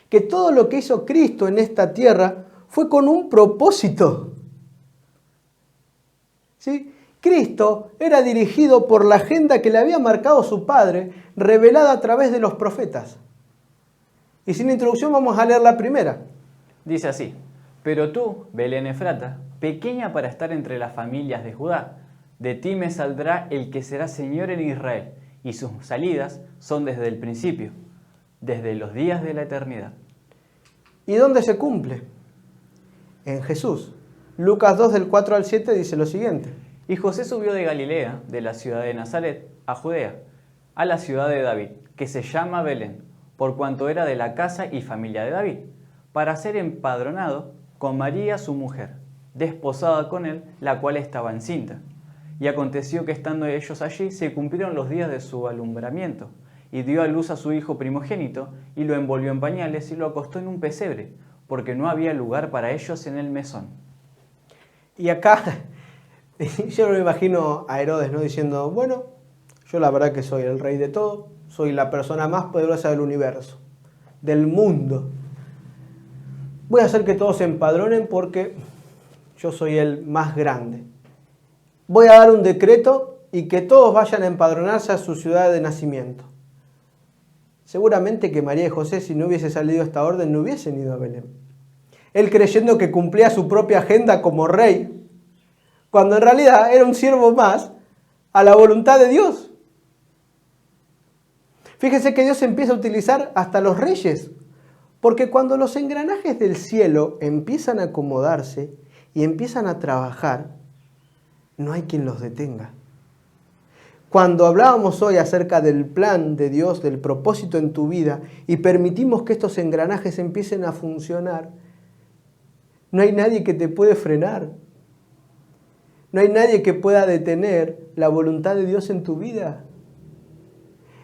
Que todo lo que hizo Cristo en esta tierra fue con un propósito. ¿Sí? Cristo era dirigido por la agenda que le había marcado su Padre, revelada a través de los profetas. Y sin introducción vamos a leer la primera. Dice así: pero tú, Belén Efrata, pequeña para estar entre las familias de Judá, de ti me saldrá el que será Señor en Israel, y sus salidas son desde el principio, desde los días de la eternidad. ¿Y dónde se cumple? En Jesús. Lucas 2, del 4 al 7 dice lo siguiente. Y José subió de Galilea, de la ciudad de Nazaret, a Judea, a la ciudad de David, que se llama Belén, por cuanto era de la casa y familia de David, para ser empadronado con María su mujer, desposada con él, la cual estaba encinta. Y aconteció que estando ellos allí, se cumplieron los días de su alumbramiento, y dio a luz a su hijo primogénito, y lo envolvió en pañales y lo acostó en un pesebre, porque no había lugar para ellos en el mesón. Y acá, yo me imagino a Herodes, ¿no? Diciendo, bueno, yo la verdad que soy el rey de todo, soy la persona más poderosa del universo, del mundo. Voy a hacer que todos se empadronen porque yo soy el más grande. Voy a dar un decreto y que todos vayan a empadronarse a su ciudad de nacimiento. Seguramente que María y José, si no hubiese salido esta orden, no hubiesen ido a Belén. Él, creyendo que cumplía su propia agenda como rey, cuando en realidad era un siervo más a la voluntad de Dios. Fíjense que Dios empieza a utilizar hasta los reyes, porque cuando los engranajes del cielo empiezan a acomodarse y empiezan a trabajar, no hay quien los detenga. Cuando hablábamos hoy acerca del plan de Dios, del propósito en tu vida, y permitimos que estos engranajes empiecen a funcionar, no hay nadie que te puede frenar. No hay nadie que pueda detener la voluntad de Dios en tu vida.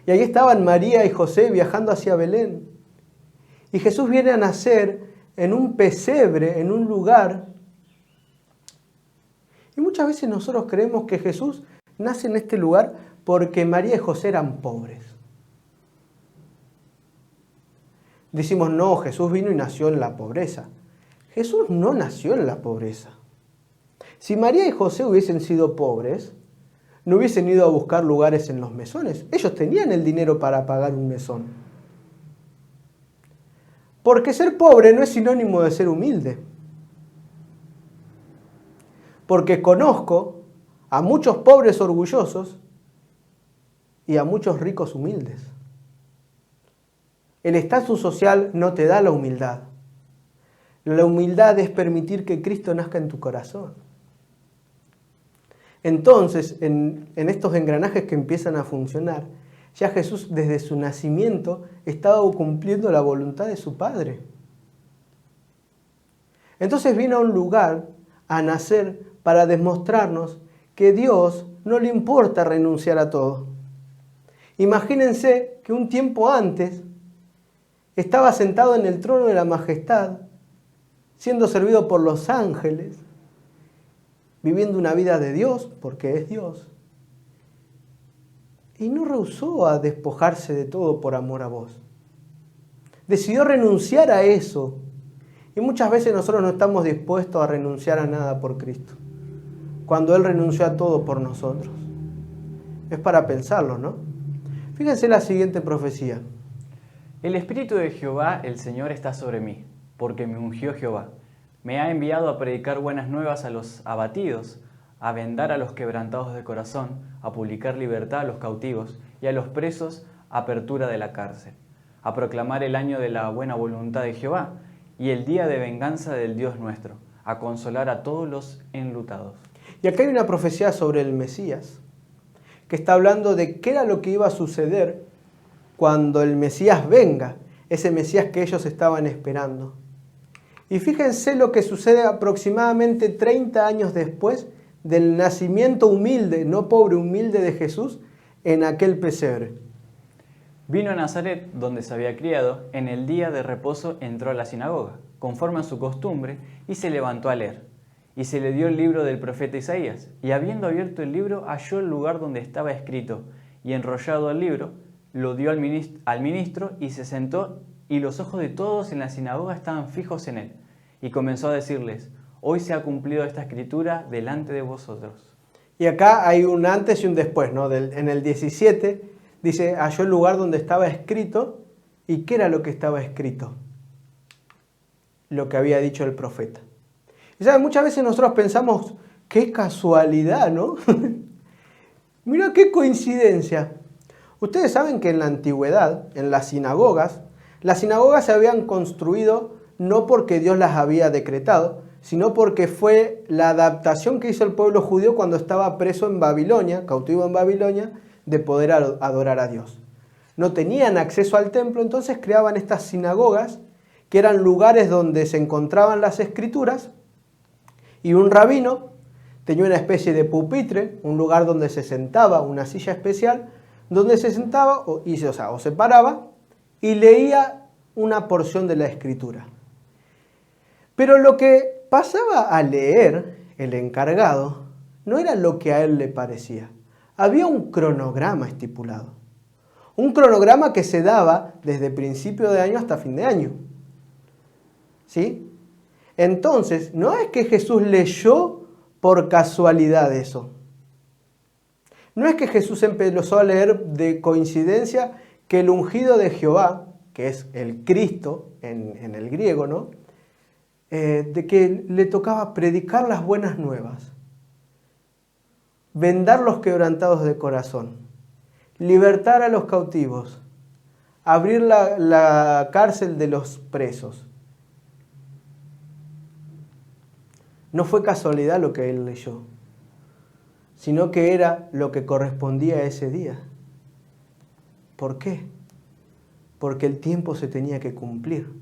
Y ahí estaban María y José viajando hacia Belén. Y Jesús viene a nacer en un pesebre, en un lugar. Y muchas veces nosotros creemos que Jesús nace en este lugar porque María y José eran pobres. Decimos, no, Jesús vino y nació en la pobreza. Jesús no nació en la pobreza. Si María y José hubiesen sido pobres, no hubiesen ido a buscar lugares en los mesones. Ellos tenían el dinero para pagar un mesón. Porque ser pobre no es sinónimo de ser humilde. Porque conozco a muchos pobres orgullosos y a muchos ricos humildes. El estatus social no te da la humildad. La humildad es permitir que Cristo nazca en tu corazón. Entonces, en estos engranajes que empiezan a funcionar, ya Jesús desde su nacimiento estaba cumpliendo la voluntad de su Padre. Entonces vino a un lugar a nacer para demostrarnos que Dios no le importa renunciar a todo. Imagínense que un tiempo antes estaba sentado en el trono de la majestad, siendo servido por los ángeles, viviendo una vida de Dios, porque es Dios. Y no rehusó a despojarse de todo por amor a vos. Decidió renunciar a eso. Y muchas veces nosotros no estamos dispuestos a renunciar a nada por Cristo, cuando Él renunció a todo por nosotros. Es para pensarlo, ¿no? Fíjense la siguiente profecía. El Espíritu de Jehová, el Señor, está sobre mí, porque me ungió Jehová. Me ha enviado a predicar buenas nuevas a los abatidos, a vendar a los quebrantados de corazón, a publicar libertad a los cautivos y a los presos apertura de la cárcel, a proclamar el año de la buena voluntad de Jehová y el día de venganza del Dios nuestro, a consolar a todos los enlutados. Y acá hay una profecía sobre el Mesías, que está hablando de qué era lo que iba a suceder cuando el Mesías venga, ese Mesías que ellos estaban esperando. Y fíjense lo que sucede aproximadamente 30 años después del nacimiento humilde, no pobre, humilde de Jesús en aquel pesebre. Vino a Nazaret, donde se había criado, en el día de reposo entró a la sinagoga, conforme a su costumbre, y se levantó a leer. Y se le dio el libro del profeta Isaías, y habiendo abierto el libro, halló el lugar donde estaba escrito, y enrollado el libro, lo dio al ministro y se sentó, y los ojos de todos en la sinagoga estaban fijos en él. Y comenzó a decirles, hoy se ha cumplido esta escritura delante de vosotros. Y acá hay un antes y un después, ¿no? En el 17 dice, halló el lugar donde estaba escrito. ¿Y qué era lo que estaba escrito? Lo que había dicho el profeta. Y ¿saben? Muchas veces nosotros pensamos, qué casualidad, ¿no? Mira qué coincidencia. Ustedes saben que en la antigüedad, en las sinagogas se habían construido no porque Dios las había decretado, sino porque fue la adaptación que hizo el pueblo judío cuando estaba preso en Babilonia, cautivo en Babilonia, de poder adorar a Dios. No tenían acceso al templo, entonces creaban estas sinagogas, que eran lugares donde se encontraban las escrituras, y un rabino tenía una especie de pupitre, un lugar donde se sentaba, una silla especial, donde se sentaba o se paraba y leía una porción de la escritura. Pero lo que pasaba a leer el encargado no era lo que a él le parecía. Había un cronograma estipulado. Un cronograma que se daba desde principio de año hasta fin de año. ¿Sí? Entonces, no es que Jesús leyó por casualidad eso. No es que Jesús empezó a leer de coincidencia que el ungido de Jehová, que es el Cristo en el griego, ¿no? De que le tocaba predicar las buenas nuevas. vendar los quebrantados de corazón, libertar a los cautivos, abrir la cárcel de los presos. No fue casualidad lo que él leyó, sino que era lo que correspondía a ese día. ¿Por qué? Porque el tiempo se tenía que cumplir.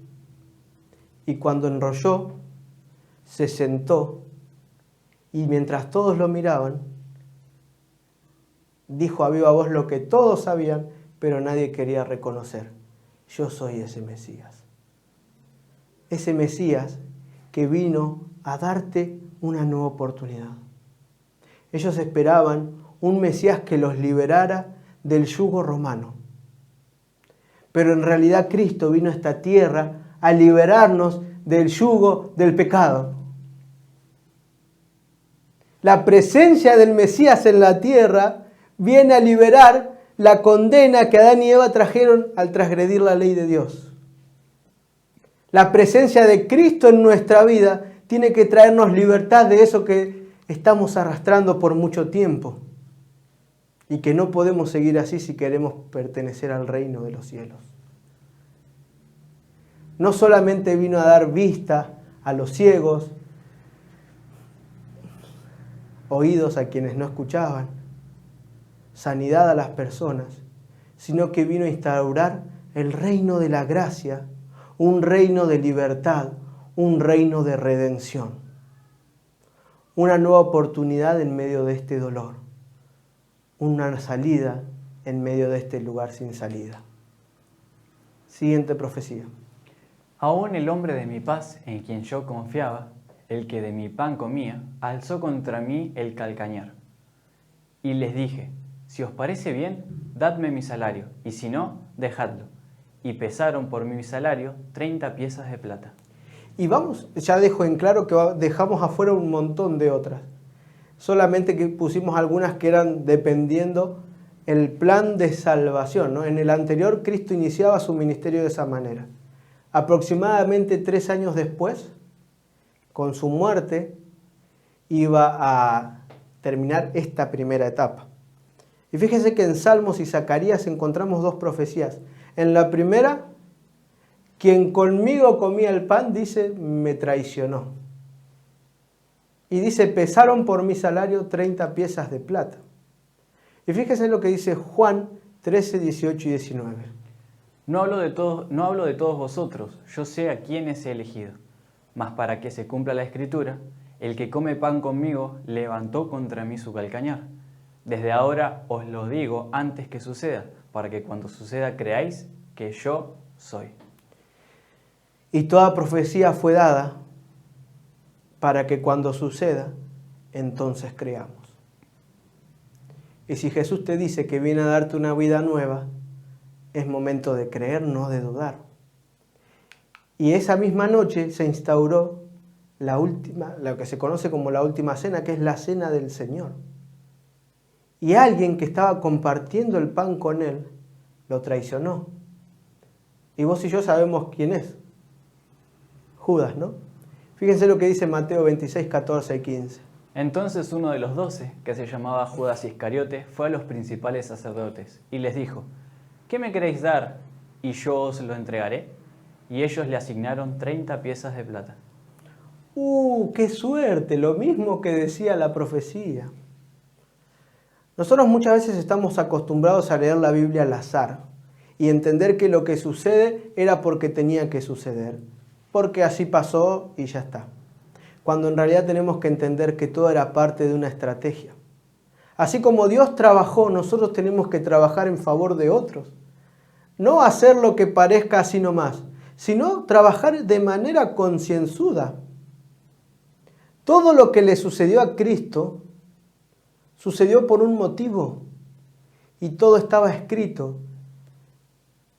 Y cuando enrolló, se sentó y mientras todos lo miraban, dijo a viva voz lo que todos sabían, pero nadie quería reconocer. Yo soy ese Mesías. Ese Mesías que vino a darte una nueva oportunidad. Ellos esperaban un Mesías que los liberara del yugo romano. Pero en realidad Cristo vino a esta tierra a liberarnos del yugo del pecado. La presencia del Mesías en la tierra viene a liberar la condena que Adán y Eva trajeron al transgredir la ley de Dios. La presencia de Cristo en nuestra vida tiene que traernos libertad de eso que estamos arrastrando por mucho tiempo y que no podemos seguir así si queremos pertenecer al reino de los cielos. No solamente vino a dar vista a los ciegos, oídos a quienes no escuchaban, sanidad a las personas, sino que vino a instaurar el reino de la gracia, un reino de libertad, un reino de redención. Una nueva oportunidad en medio de este dolor, una salida en medio de este lugar sin salida. Siguiente profecía. Aún el hombre de mi paz, en quien yo confiaba, el que de mi pan comía, alzó contra mí el calcañar. Y les dije, si os parece bien, dadme mi salario, y si no, dejadlo. Y pesaron por mi salario 30 piezas de plata. Y vamos, ya dejo en claro que dejamos afuera un montón de otras. Solamente que pusimos algunas que eran dependiendo el plan de salvación, ¿no? En el anterior, Cristo iniciaba su ministerio de esa manera. Aproximadamente 3 años después, con su muerte, iba a terminar esta primera etapa. Y fíjense que en Salmos y Zacarías encontramos 2 profecías. En la primera, quien conmigo comía el pan, dice, me traicionó. Y dice, pesaron por mi salario 30 piezas de plata. Y fíjense lo que dice Juan 13, 18 y 19. No hablo de todos vosotros, yo sé a quiénes he elegido. Mas para que se cumpla la Escritura, el que come pan conmigo levantó contra mí su calcañar. Desde ahora os lo digo antes que suceda, para que cuando suceda creáis que yo soy. Y toda profecía fue dada para que cuando suceda, entonces creamos. Y si Jesús te dice que viene a darte una vida nueva, es momento de creer, no de dudar. Y esa misma noche se instauró lo que se conoce como la última cena, que es la cena del Señor. Y alguien que estaba compartiendo el pan con él, lo traicionó. Y vos y yo sabemos quién es. Judas, ¿no? Fíjense lo que dice Mateo 26, 14 y 15. Entonces uno de los 12, que se llamaba Judas Iscariote, fue a los principales sacerdotes y les dijo, ¿qué me queréis dar? Y yo os lo entregaré. Y ellos le asignaron 30 piezas de plata. ¡Qué suerte! Lo mismo que decía la profecía. Nosotros muchas veces estamos acostumbrados a leer la Biblia al azar y entender que lo que sucede era porque tenía que suceder, porque así pasó y ya está. Cuando en realidad tenemos que entender que todo era parte de una estrategia. Así como Dios trabajó, nosotros tenemos que trabajar en favor de otros. No hacer lo que parezca así nomás, sino trabajar de manera concienzuda. Todo lo que le sucedió a Cristo sucedió por un motivo y todo estaba escrito.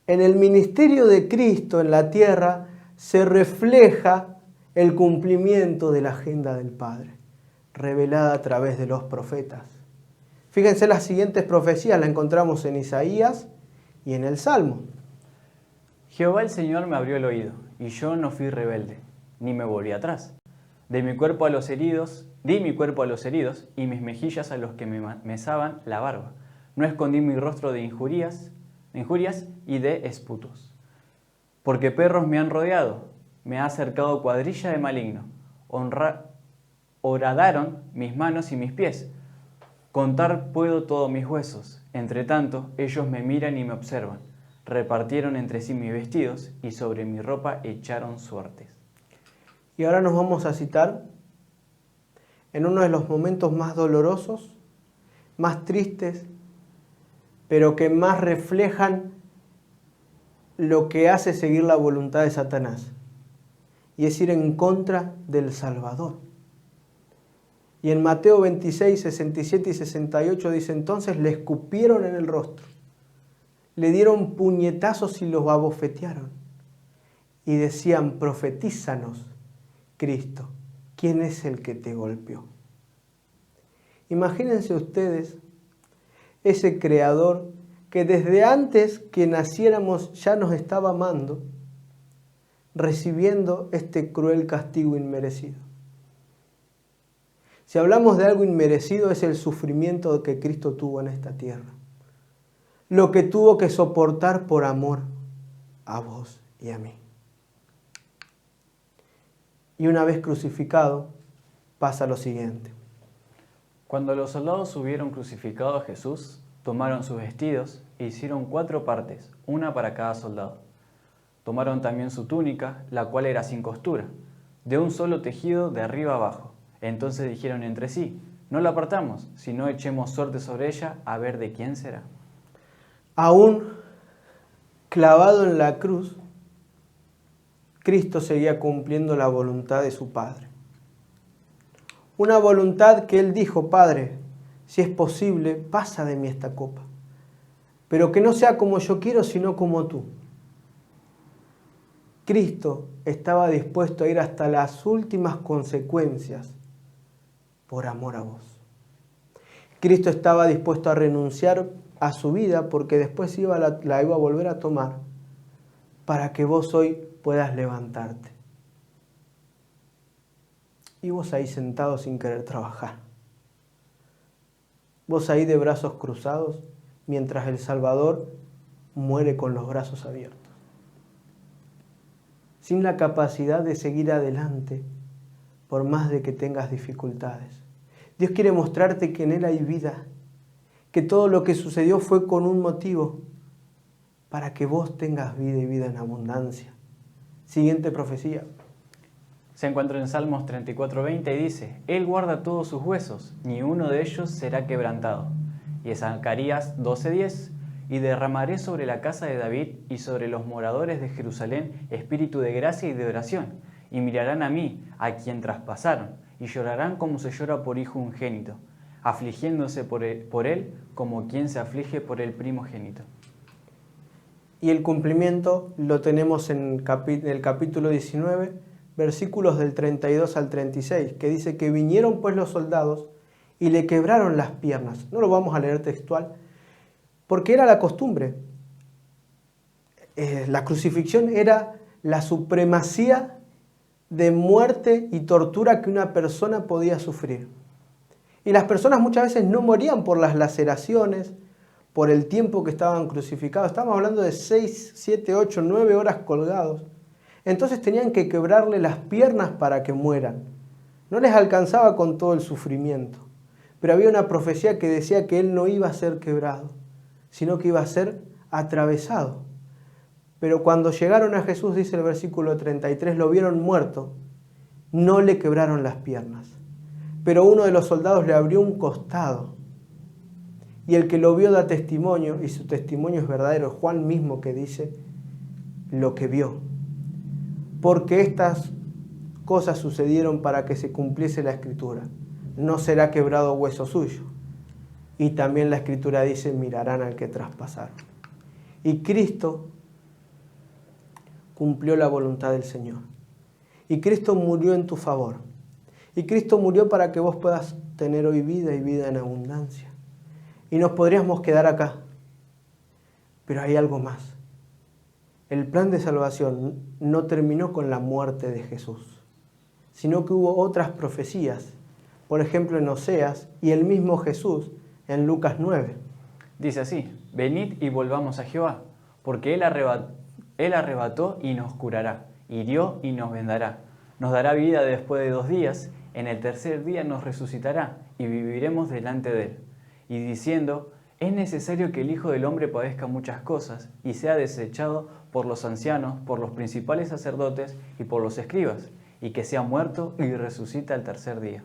En el ministerio de Cristo en la tierra se refleja el cumplimiento de la agenda del Padre, revelada a través de los profetas. Fíjense, las siguientes profecías las encontramos en Isaías y en el Salmo. Jehová el Señor me abrió el oído, y yo no fui rebelde, ni me volví atrás. Di mi cuerpo a los heridos y mis mejillas a los que me mesaban la barba. No escondí mi rostro de injurias y de esputos. Porque perros me han rodeado, me ha acercado cuadrilla de maligno. Horadaron mis manos y mis pies. Contar puedo todos mis huesos. Entre tanto, ellos me miran y me observan. Repartieron entre sí mis vestidos y sobre mi ropa echaron suertes. Y ahora nos vamos a citar en uno de los momentos más dolorosos, más tristes, pero que más reflejan lo que hace seguir la voluntad de Satanás, y es ir en contra del Salvador. Y en Mateo 26, 67 y 68 dice: entonces le escupieron en el rostro, le dieron puñetazos y los abofetearon, y decían: profetízanos, Cristo, ¿quién es el que te golpeó? Imagínense ustedes ese Creador que desde antes que naciéramos ya nos estaba amando, recibiendo este cruel castigo inmerecido. Si hablamos de algo inmerecido, es el sufrimiento que Cristo tuvo en esta tierra. Lo que tuvo que soportar por amor a vos y a mí. Y una vez crucificado, pasa lo siguiente. Cuando los soldados hubieron crucificado a Jesús, tomaron sus vestidos e hicieron 4 partes, una para cada soldado. Tomaron también su túnica, la cual era sin costura, de un solo tejido de arriba abajo. Entonces dijeron entre sí: no la apartamos, sino echemos suerte sobre ella a ver de quién será. Aún clavado en la cruz, Cristo seguía cumpliendo la voluntad de su Padre. Una voluntad que Él dijo: Padre, si es posible, pasa de mí esta copa, pero que no sea como yo quiero, sino como tú. Cristo estaba dispuesto a ir hasta las últimas consecuencias por amor a vos. Cristo estaba dispuesto a renunciar a su vida porque después la iba a volver a tomar para que vos hoy puedas levantarte. Y vos ahí sentado sin querer trabajar. Vos ahí de brazos cruzados mientras el Salvador muere con los brazos abiertos. Sin la capacidad de seguir adelante por más de que tengas dificultades. Dios quiere mostrarte que en Él hay vida, que todo lo que sucedió fue con un motivo, para que vos tengas vida y vida en abundancia. Siguiente profecía. Se encuentra en Salmos 34:20 y dice: Él guarda todos sus huesos, ni uno de ellos será quebrantado. Y en Zacarías 12:10: y derramaré sobre la casa de David y sobre los moradores de Jerusalén espíritu de gracia y de oración, y mirarán a mí, a quien traspasaron, y llorarán como se llora por hijo unigénito, afligiéndose por él como quien se aflige por el primogénito. Y el cumplimiento lo tenemos en el capítulo 19, versículos del 32 al 36, que dice que vinieron pues los soldados y le quebraron las piernas. No lo vamos a leer textual, porque era la costumbre. La crucifixión era la supremacía de muerte y tortura que una persona podía sufrir. Y las personas muchas veces no morían por las laceraciones, por el tiempo que estaban crucificados. Estamos hablando de 6, 7, 8, 9 horas colgados. Entonces tenían que quebrarle las piernas para que mueran. No les alcanzaba con todo el sufrimiento. Pero había una profecía que decía que Él no iba a ser quebrado, sino que iba a ser atravesado. Pero cuando llegaron a Jesús, dice el versículo 33, lo vieron muerto, no le quebraron las piernas. Pero uno de los soldados le abrió un costado. Y el que lo vio da testimonio, y su testimonio es verdadero. Juan mismo que dice lo que vio. Porque estas cosas sucedieron para que se cumpliese la Escritura. No será quebrado hueso suyo. Y también la Escritura dice: mirarán al que traspasaron. Y Cristo cumplió la voluntad del Señor. Y Cristo murió en tu favor. Y Cristo murió para que vos puedas tener hoy vida y vida en abundancia. Y nos podríamos quedar acá. Pero hay algo más. El plan de salvación no terminó con la muerte de Jesús. sino que hubo otras profecías, por ejemplo en Oseas y el mismo Jesús en Lucas 9. Dice así: venid y volvamos a Jehová, porque Él arrebató y nos curará, hirió y nos vendará. Nos dará vida después de 2 días, en el tercer día nos resucitará y viviremos delante de Él. Y diciendo: es necesario que el Hijo del Hombre padezca muchas cosas y sea desechado por los ancianos, por los principales sacerdotes y por los escribas, y que sea muerto y resucita al tercer día.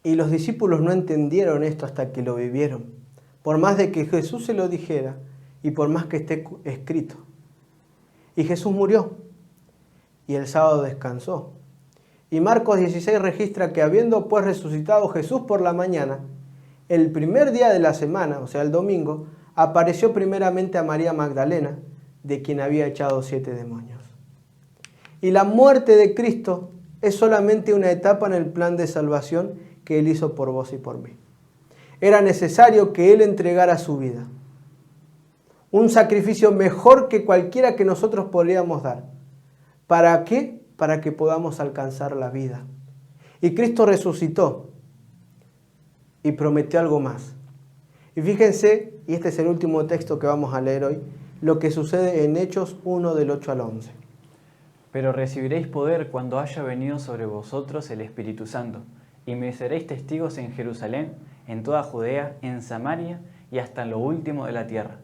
Y los discípulos no entendieron esto hasta que lo vivieron, por más de que Jesús se lo dijera y por más que esté escrito. Y Jesús murió y el sábado descansó. Y Marcos 16 registra que habiendo pues resucitado Jesús por la mañana, el primer día de la semana, o sea el domingo, apareció primeramente a María Magdalena, de quien había echado 7 demonios. Y la muerte de Cristo es solamente una etapa en el plan de salvación que Él hizo por vos y por mí. Era necesario que Él entregara su vida. Un sacrificio mejor que cualquiera que nosotros podríamos dar. ¿Para qué? Para que podamos alcanzar la vida. Y Cristo resucitó y prometió algo más. Y fíjense, y este es el último texto que vamos a leer hoy, lo que sucede en Hechos 1 del 8 al 11. Pero recibiréis poder cuando haya venido sobre vosotros el Espíritu Santo, y me seréis testigos en Jerusalén, en toda Judea, en Samaria y hasta en lo último de la tierra.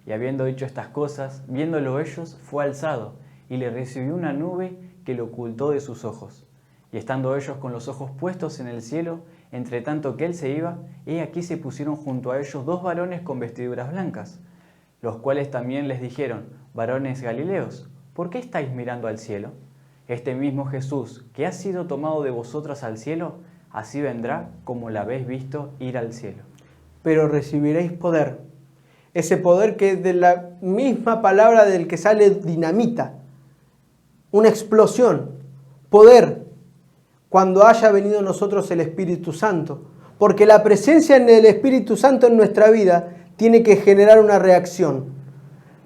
Y habiendo dicho estas cosas, viéndolo ellos, fue alzado, y le recibió una nube que lo ocultó de sus ojos. Y estando ellos con los ojos puestos en el cielo, entre tanto que él se iba, he aquí se pusieron junto a ellos 2 varones con vestiduras blancas, los cuales también les dijeron: varones Galileos, ¿por qué estáis mirando al cielo? Este mismo Jesús, que ha sido tomado de vosotros al cielo, así vendrá como la habéis visto ir al cielo. Pero recibiréis poder. Ese poder que de la misma palabra del que sale dinamita, una explosión, poder, cuando haya venido a nosotros el Espíritu Santo. Porque la presencia del Espíritu Santo en nuestra vida tiene que generar una reacción.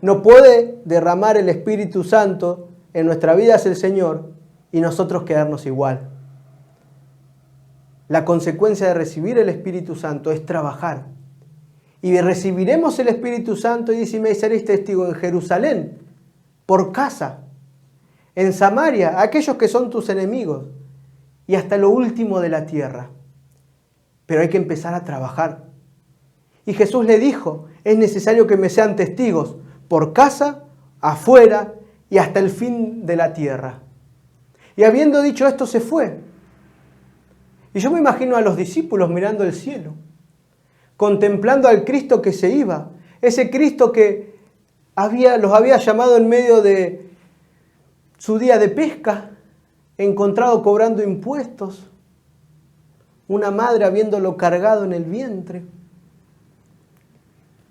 No puede derramar el Espíritu Santo en nuestra vida hacia el Señor y nosotros quedarnos igual. La consecuencia de recibir el Espíritu Santo es trabajar. Y recibiremos el Espíritu Santo y dice: me seréis testigo en Jerusalén, por casa, en Samaria, aquellos que son tus enemigos, y hasta lo último de la tierra. Pero hay que empezar a trabajar. Y Jesús le dijo: es necesario que me sean testigos por casa, afuera y hasta el fin de la tierra. Y habiendo dicho esto, se fue. Y yo me imagino a los discípulos mirando el cielo, contemplando al Cristo que se iba, ese Cristo que los había llamado en medio de su día de pesca, encontrado cobrando impuestos, una madre habiéndolo cargado en el vientre.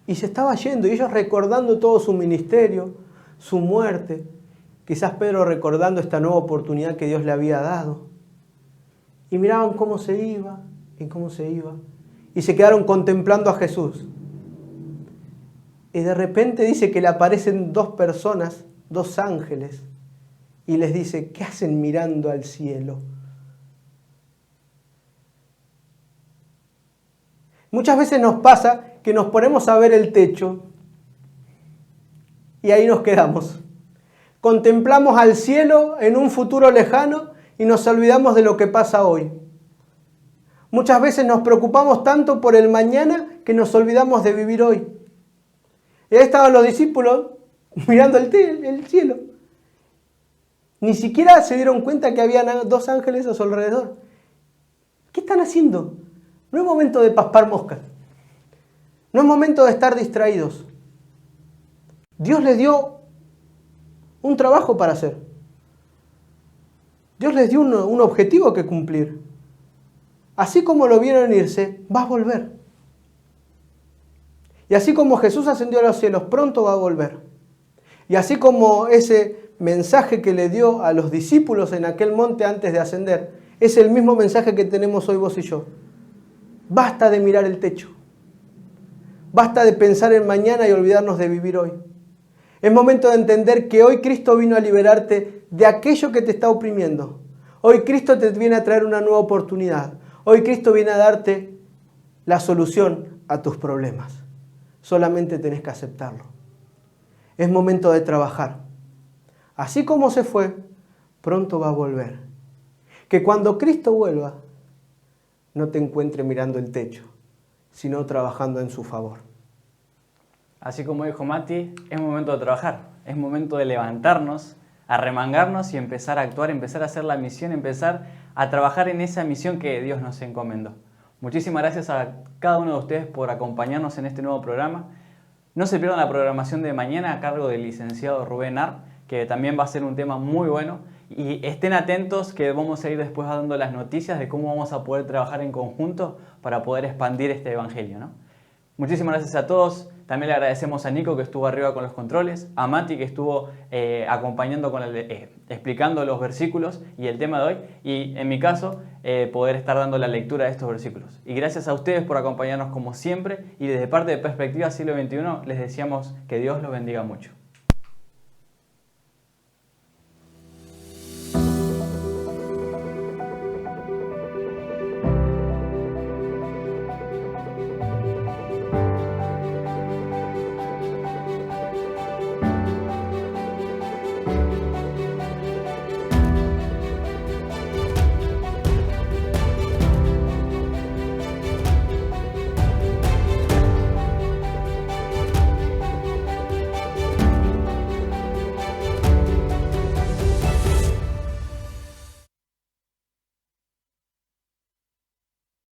Y se estaba yendo, y ellos recordando todo su ministerio, su muerte, quizás Pedro recordando esta nueva oportunidad que Dios le había dado. Y miraban cómo se iba, y cómo se iba, y se quedaron contemplando a Jesús. Y de repente dice que le aparecen 2 personas, 2 ángeles, y les dice: ¿qué hacen mirando al cielo? Muchas veces nos pasa que nos ponemos a ver el techo y ahí nos quedamos. Contemplamos al cielo en un futuro lejano y nos olvidamos de lo que pasa hoy. Muchas veces nos preocupamos tanto por el mañana que nos olvidamos de vivir hoy. Y ahí estaban los discípulos mirando el cielo. Ni siquiera se dieron cuenta que había 2 ángeles a su alrededor. ¿Qué están haciendo? No es momento de paspar moscas. No es momento de estar distraídos. Dios les dio un trabajo para hacer. Dios les dio un objetivo que cumplir. Así como lo vieron irse, va a volver. Y así como Jesús ascendió a los cielos, pronto va a volver. Y así como ese mensaje que le dio a los discípulos en aquel monte antes de ascender, es el mismo mensaje que tenemos hoy vos y yo. Basta de mirar el techo. Basta de pensar en mañana y olvidarnos de vivir hoy. Es momento de entender que hoy Cristo vino a liberarte de aquello que te está oprimiendo. Hoy Cristo te viene a traer una nueva oportunidad. Hoy Cristo viene a darte la solución a tus problemas. Solamente tenés que aceptarlo. Es momento de trabajar. Así como se fue, pronto va a volver. Que cuando Cristo vuelva, no te encuentre mirando el techo, sino trabajando en su favor. Así como dijo Mati, es momento de trabajar, es momento de levantarnos, arremangarnos y empezar a actuar, empezar a hacer la misión, empezar a trabajar en esa misión que Dios nos encomendó. Muchísimas gracias a cada uno de ustedes por acompañarnos en este nuevo programa. No se pierdan la programación de mañana a cargo del licenciado Rubén Ar, que también va a ser un tema muy bueno. Y estén atentos que vamos a ir después dando las noticias de cómo vamos a poder trabajar en conjunto para poder expandir este evangelio, ¿no? Muchísimas gracias a todos. También le agradecemos a Nico que estuvo arriba con los controles, a Mati que estuvo acompañando explicando los versículos y el tema de hoy, y en mi caso poder estar dando la lectura de estos versículos. Y gracias a ustedes por acompañarnos como siempre, y desde parte de Perspectiva Siglo XXI les deseamos que Dios los bendiga mucho.